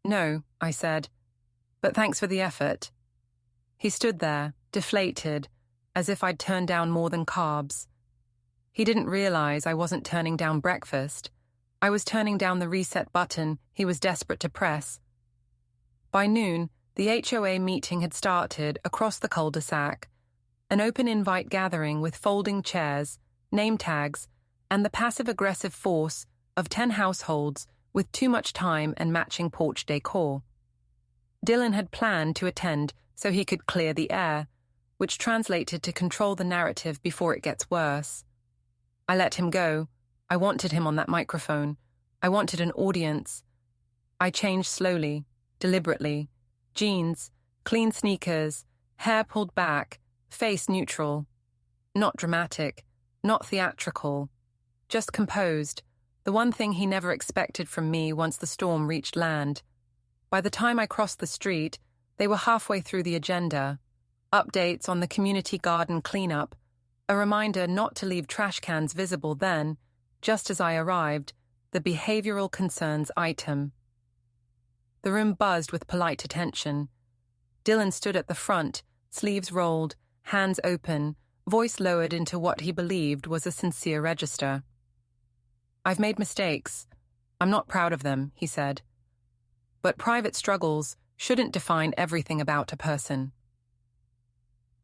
"No," I said, "but thanks for the effort." He stood there, deflated, as if I'd turned down more than carbs. He didn't realize I wasn't turning down breakfast. I was turning down the reset button he was desperate to press. By noon, the HOA meeting had started across the cul-de-sac, an open invite gathering with folding chairs, name tags, and the passive-aggressive force of 10 households with too much time and matching porch decor. Dylan had planned to attend so he could clear the air, which translated to control the narrative before it gets worse. I let him go. I wanted him on that microphone. I wanted an audience. I changed slowly, deliberately. Jeans, clean sneakers, hair pulled back, face neutral. Not dramatic, not theatrical. Just composed, the one thing he never expected from me once the storm reached land. By the time I crossed the street, they were halfway through the agenda. Updates on the community garden cleanup, a reminder not to leave trash cans visible then, just as I arrived, the behavioral concerns item. The room buzzed with polite attention. Dylan stood at the front, sleeves rolled, hands open, voice lowered into what he believed was a sincere register. "I've made mistakes. I'm not proud of them," he said. "But private struggles shouldn't define everything about a person."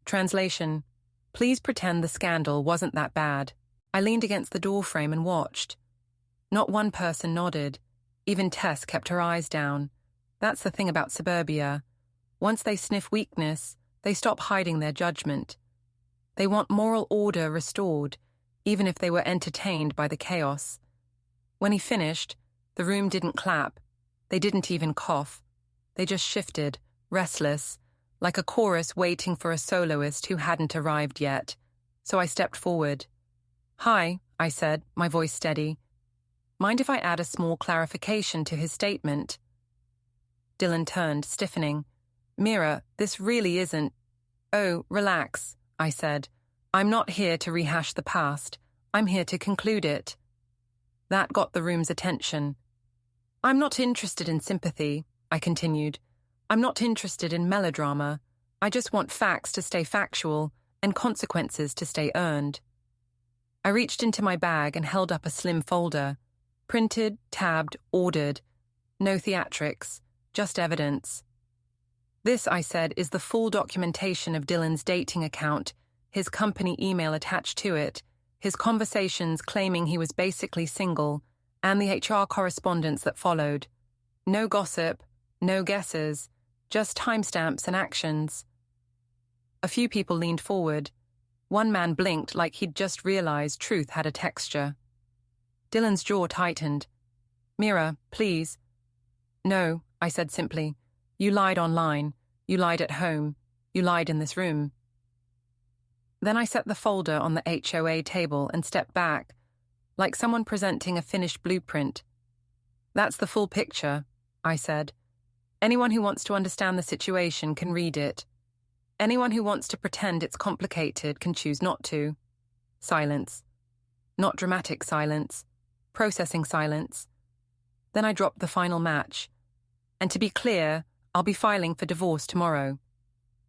Translation: Please pretend the scandal wasn't that bad. I leaned against the doorframe and watched. Not one person nodded. Even Tess kept her eyes down. That's the thing about suburbia. Once they sniff weakness, they stop hiding their judgment. They want moral order restored, even if they were entertained by the chaos. When he finished, the room didn't clap. They didn't even cough. They just shifted, restless, like a chorus waiting for a soloist who hadn't arrived yet. So I stepped forward. "Hi," I said, my voice steady. "Mind if I add a small clarification to his statement?" Dylan turned, stiffening. "Mira, this really isn't—" "Oh, relax," I said. "I'm not here to rehash the past. I'm here to conclude it." That got the room's attention. "I'm not interested in sympathy," I continued. "I'm not interested in melodrama. I just want facts to stay factual and consequences to stay earned." I reached into my bag and held up a slim folder. Printed, tabbed, ordered. No theatrics, just evidence. "This," I said, "is the full documentation of Dylan's dating account, his company email attached to it, his conversations claiming he was basically single, and the HR correspondence that followed. No gossip, no guesses, just timestamps and actions." A few people leaned forward. One man blinked like he'd just realized truth had a texture. Dylan's jaw tightened. "Mira, please." "No," I said simply. "You lied online. You lied at home. You lied in this room." Then I set the folder on the HOA table and stepped back, like someone presenting a finished blueprint. "That's the full picture," I said. "Anyone who wants to understand the situation can read it. Anyone who wants to pretend it's complicated can choose not to." Silence. Not dramatic silence. Processing silence. Then I dropped the final match. "And to be clear, I'll be filing for divorce tomorrow.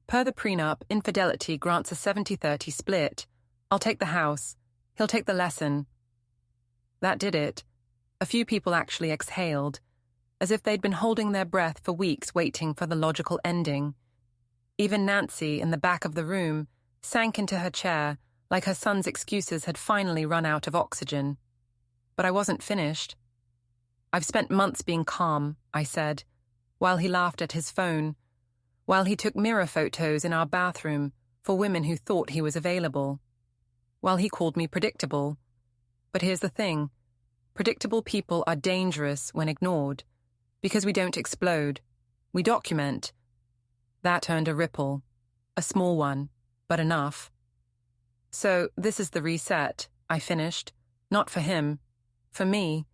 Per the prenup, infidelity grants a 70-30 split. I'll take the house. He'll take the lesson." That did it. A few people actually exhaled, as if they'd been holding their breath for weeks waiting for the logical ending. Even Nancy, in the back of the room, sank into her chair like her son's excuses had finally run out of oxygen. But I wasn't finished. "I've spent months being calm," I said, while he laughed at his phone, while he took mirror photos in our bathroom for women who thought he was available, while he called me predictable. But here's the thing. Predictable people are dangerous when ignored, because we don't explode. We document. That earned a ripple. A small one, but enough. "So this is the reset," I finished. Not for him. For me.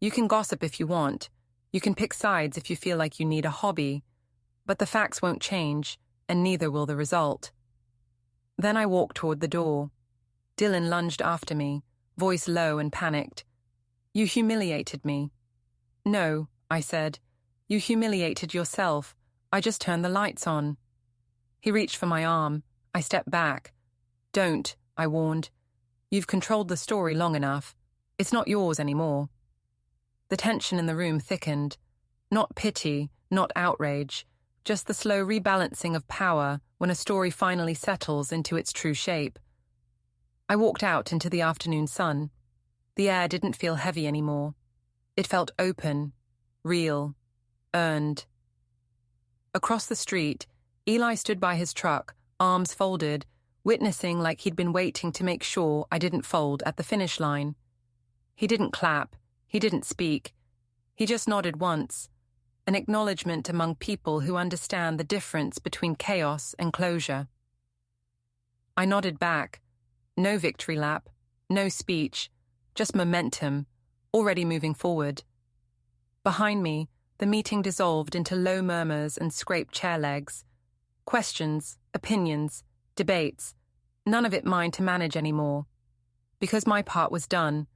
You can gossip if you want. You can pick sides if you feel like you need a hobby. But the facts won't change, and neither will the result. Then I walked toward the door. Dylan lunged after me, voice low and panicked. You humiliated me. No, I said. You humiliated yourself. I just turned the lights on. He reached for my arm. I stepped back. Don't, I warned. You've controlled the story long enough. It's not yours anymore. The tension in the room thickened. Not pity, not outrage, just the slow rebalancing of power when a story finally settles into its true shape. I walked out into the afternoon sun. The air didn't feel heavy anymore. It felt open, real, earned. Across the street, Eli stood by his truck, arms folded, witnessing like he'd been waiting to make sure I didn't fold at the finish line. He didn't clap. He didn't speak. He just nodded once, an acknowledgement among people who understand the difference between chaos and closure. I nodded back. No victory lap, no speech, just momentum, already moving forward. Behind me, the meeting dissolved into low murmurs and scraped chair legs. Questions, opinions, debates, none of it mine to manage anymore. Because my part was done,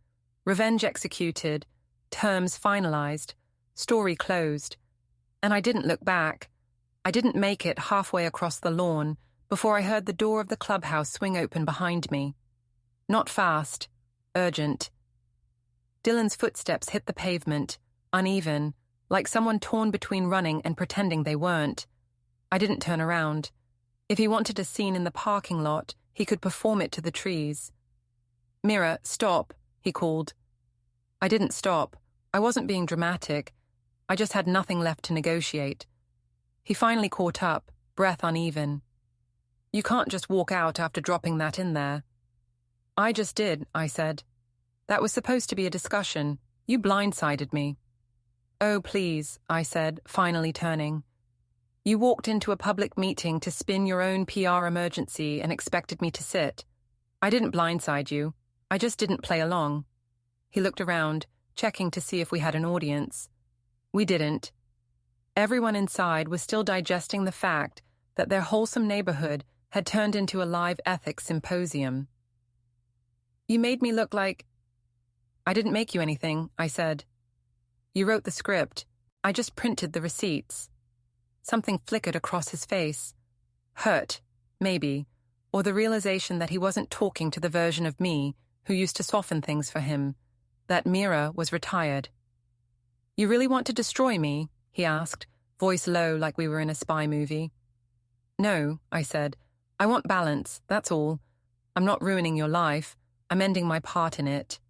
revenge executed, terms finalized, story closed, and I didn't look back. I didn't make it halfway across the lawn before I heard the door of the clubhouse swing open behind me. Not fast, urgent. Dylan's footsteps hit the pavement, uneven, like someone torn between running and pretending they weren't. I didn't turn around. If he wanted a scene in the parking lot, he could perform it to the trees. Mira, stop, he called. I didn't stop. I wasn't being dramatic. I just had nothing left to negotiate. He finally caught up, breath uneven. You can't just walk out after dropping that in there. I just did, I said. That was supposed to be a discussion. You blindsided me. Oh, please, I said, finally turning. You walked into a public meeting to spin your own PR emergency and expected me to sit. I didn't blindside you. I just didn't play along. He looked around, checking to see if we had an audience. We didn't. Everyone inside was still digesting the fact that their wholesome neighborhood had turned into a live ethics symposium. You made me look like... I didn't make you anything, I said. You wrote the script. I just printed the receipts. Something flickered across his face. Hurt, maybe, or the realization that he wasn't talking to the version of me who used to soften things for him, that Mira was retired. You really want to destroy me? He asked, voice low like we were in a spy movie. No, I said. I want balance, that's all. I'm not ruining your life. I'm ending my part in it.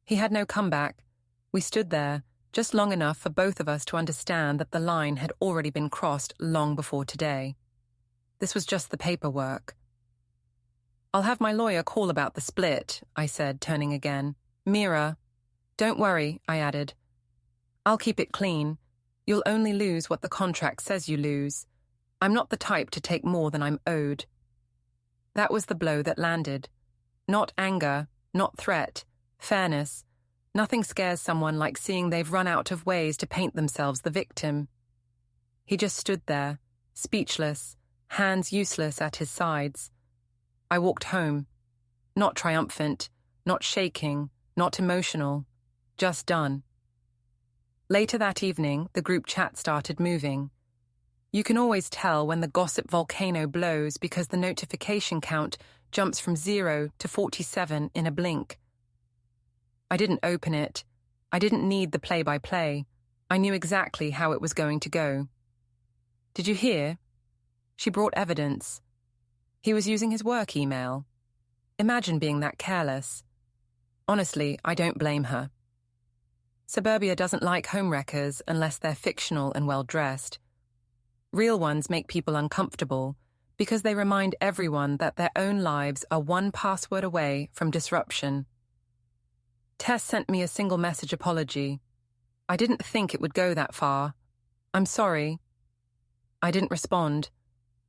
He had no comeback. We stood there, just long enough for both of us to understand that the line had already been crossed long before today. This was just the paperwork. I'll have my lawyer call about the split, I said, turning again. Mira. Don't worry, I added. I'll keep it clean. You'll only lose what the contract says you lose. I'm not the type to take more than I'm owed. That was the blow that landed. Not anger, not threat, fairness. Nothing scares someone like seeing they've run out of ways to paint themselves the victim. He just stood there, speechless, hands useless at his sides. I walked home. Not triumphant, not shaking, not emotional, just done. Later that evening, the group chat started moving. You can always tell when the gossip volcano blows because the notification count jumps from 0 to 47 in a blink. I didn't open it. I didn't need the play-by-play. I knew exactly how it was going to go. Did you hear? She brought evidence. He was using his work email. Imagine being that careless. Honestly, I don't blame her. Suburbia doesn't like homewreckers unless they're fictional and well-dressed. Real ones make people uncomfortable because they remind everyone that their own lives are one password away from disruption. Tess sent me a single message apology. I didn't think it would go that far. I'm sorry. I didn't respond.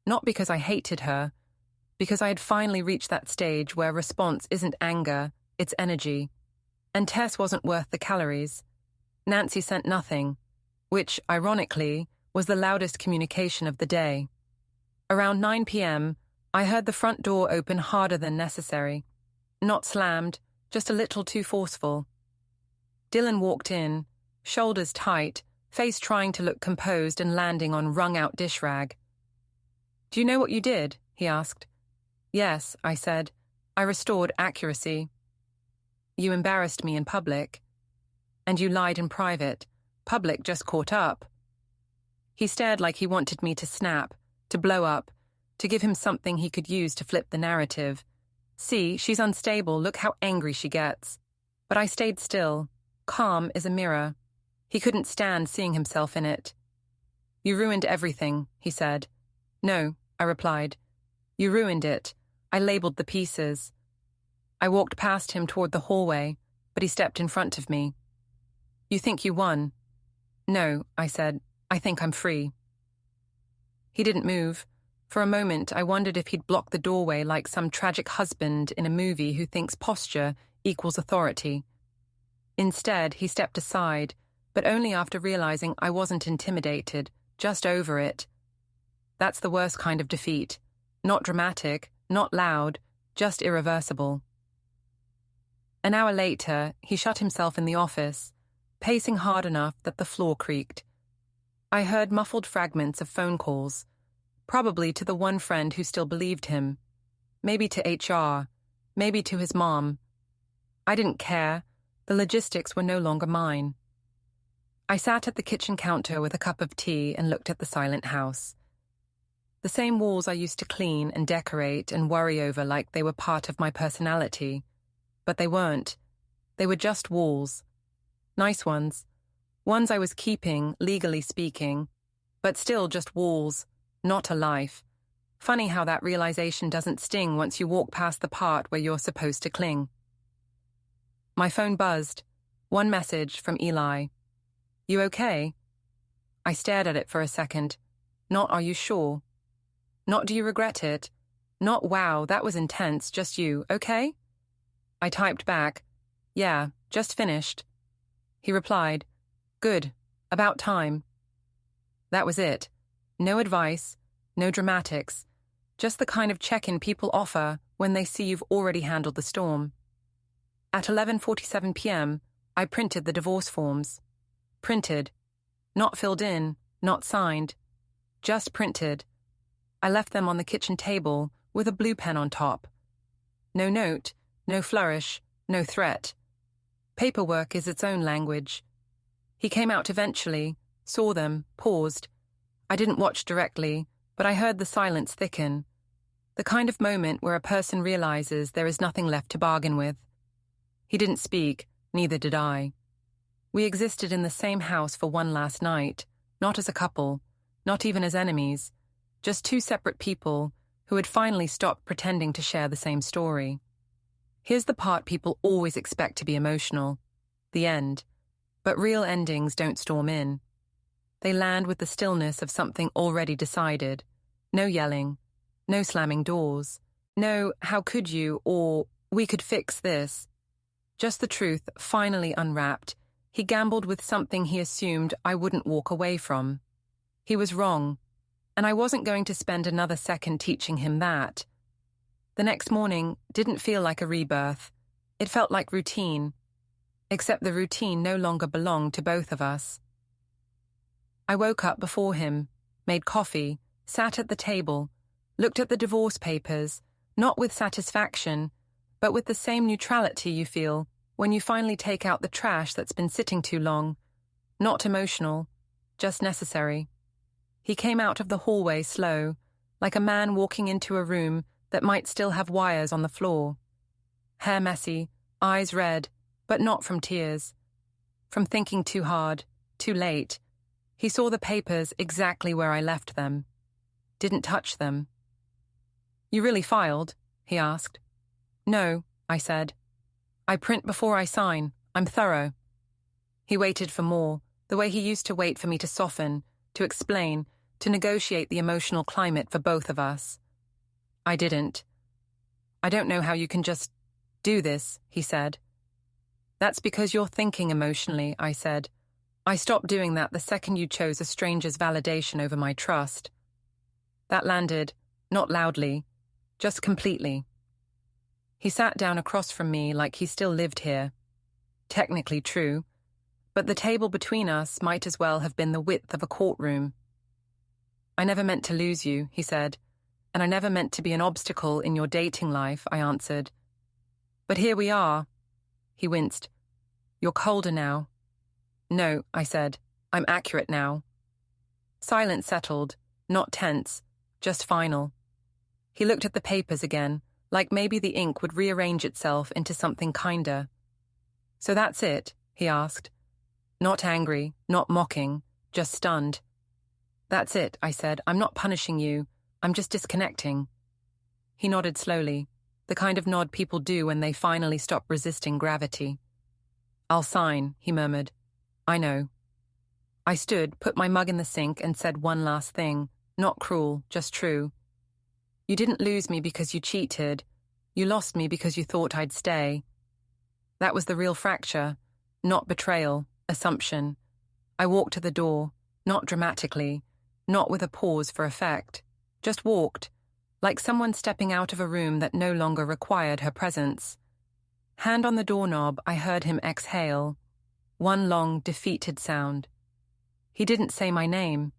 Not because I hated her, because I had finally reached that stage where response isn't anger, its energy. And Tess wasn't worth the calories. Nancy sent nothing, which, ironically, was the loudest communication of the day. Around 9 p.m., I heard the front door open harder than necessary. Not slammed, just a little too forceful. Dylan walked in, shoulders tight, face trying to look composed and landing on wrung-out dish rag. "Do you know what you did?" he asked. "Yes," I said. I restored accuracy. "You embarrassed me in public. And you lied in private. Public just caught up." He stared like he wanted me to snap, to blow up, to give him something he could use to flip the narrative. "See, she's unstable, look how angry she gets." But I stayed still. Calm is a mirror. He couldn't stand seeing himself in it. "You ruined everything," he said. "No," I replied. "You ruined it. I labeled the pieces." I walked past him toward the hallway, but he stepped in front of me. "You think you won?" "No," I said. "I think I'm free." He didn't move. For a moment, I wondered if he'd block the doorway like some tragic husband in a movie who thinks posture equals authority. Instead, he stepped aside, but only after realizing I wasn't intimidated, just over it. That's the worst kind of defeat. Not dramatic, not loud, just irreversible. An hour later, he shut himself in the office, pacing hard enough that the floor creaked. I heard muffled fragments of phone calls, probably to the one friend who still believed him, maybe to HR, maybe to his mom. I didn't care. The logistics were no longer mine. I sat at the kitchen counter with a cup of tea and looked at the silent house. The same walls I used to clean and decorate and worry over like they were part of my personality. But they weren't. They were just walls. Nice ones. Ones I was keeping, legally speaking, but still just walls, not a life. Funny how that realization doesn't sting once you walk past the part where you're supposed to cling. My phone buzzed. One message from Eli. "You okay?" I stared at it for a second. Not "are you sure?" Not "do you regret it?" Not "wow, that was intense, just you, okay?" I typed back, "Yeah, just finished." He replied, "Good, about time." That was it. No advice, no dramatics, just the kind of check-in people offer when they see you've already handled the storm. At 11:47 p.m., I printed the divorce forms. Printed. Not filled in, not signed. Just printed. I left them on the kitchen table with a blue pen on top. No note, no flourish, no threat. Paperwork is its own language. He came out eventually, saw them, paused. I didn't watch directly, but I heard the silence thicken. The kind of moment where a person realizes there is nothing left to bargain with. He didn't speak, neither did I. We existed in the same house for one last night, not as a couple, not even as enemies, just two separate people who had finally stopped pretending to share the same story. Here's the part people always expect to be emotional. The end. But real endings don't storm in. They land with the stillness of something already decided. No yelling. No slamming doors. No, how could you, or we could fix this. Just the truth, finally unwrapped. He gambled with something he assumed I wouldn't walk away from. He was wrong, and I wasn't going to spend another second teaching him that. The next morning didn't feel like a rebirth. It felt like routine, except the routine no longer belonged to both of us. I woke up before him, made coffee, sat at the table, looked at the divorce papers, not with satisfaction, but with the same neutrality you feel when you finally take out the trash that's been sitting too long. Not emotional, just necessary. He came out of the hallway slow, like a man walking into a room that might still have wires on the floor. Hair messy, eyes red, but not from tears. From thinking too hard, too late. He saw the papers exactly where I left them. Didn't touch them. "You really filed?" he asked. "No," I said. "I print before I sign. I'm thorough." He waited for more, the way he used to wait for me to soften, to explain, to negotiate the emotional climate for both of us. I didn't. "I don't know how you can just..." Do this, he said. That's because you're thinking emotionally, I said. I stopped doing that the second you chose a stranger's validation over my trust. That landed, not loudly, just completely. He sat down across from me like he still lived here. Technically true, but the table between us might as well have been the width of a courtroom. I never meant to lose you, he said, and I never meant to be an obstacle in your dating life, I answered. But here we are. He winced. You're colder now. No, I said. I'm accurate now. Silence settled, not tense, just final. He looked at the papers again, like maybe the ink would rearrange itself into something kinder. So that's it, he asked. Not angry, not mocking, just stunned. That's it, I said. I'm not punishing you. I'm just disconnecting. He nodded slowly, the kind of nod people do when they finally stop resisting gravity. I'll sign, he murmured. I know. I stood, put my mug in the sink, and said one last thing, not cruel, just true. You didn't lose me because you cheated. You lost me because you thought I'd stay. That was the real fracture, not betrayal, assumption. I walked to the door, not dramatically, not with a pause for effect, just walked, like someone stepping out of a room that no longer required her presence. Hand on the doorknob, I heard him exhale, one long, defeated sound. He didn't say my name,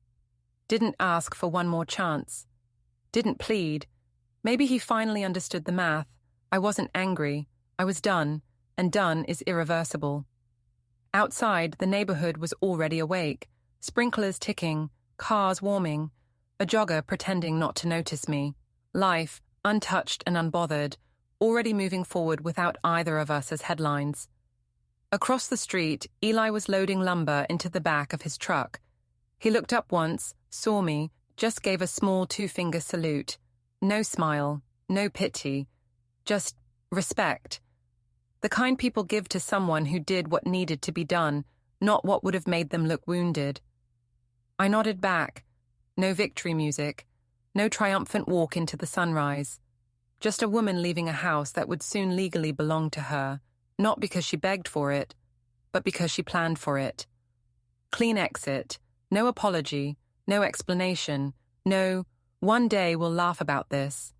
didn't ask for one more chance, didn't plead. Maybe he finally understood the math. I wasn't angry, I was done, and done is irreversible. Outside, the neighborhood was already awake, sprinklers ticking, cars warming, a jogger pretending not to notice me. Life, untouched and unbothered, already moving forward without either of us as headlines. Across the street, Eli was loading lumber into the back of his truck. He looked up once, saw me, just gave a small two-finger salute. No smile, no pity, just respect. The kind people give to someone who did what needed to be done, not what would have made them look wounded. I nodded back. No victory music, no triumphant walk into the sunrise. Just a woman leaving a house that would soon legally belong to her, not because she begged for it, but because she planned for it. Clean exit, no apology, no explanation, no, one day we'll laugh about this.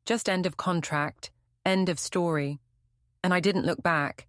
Just end of contract, end of story. And I didn't look back.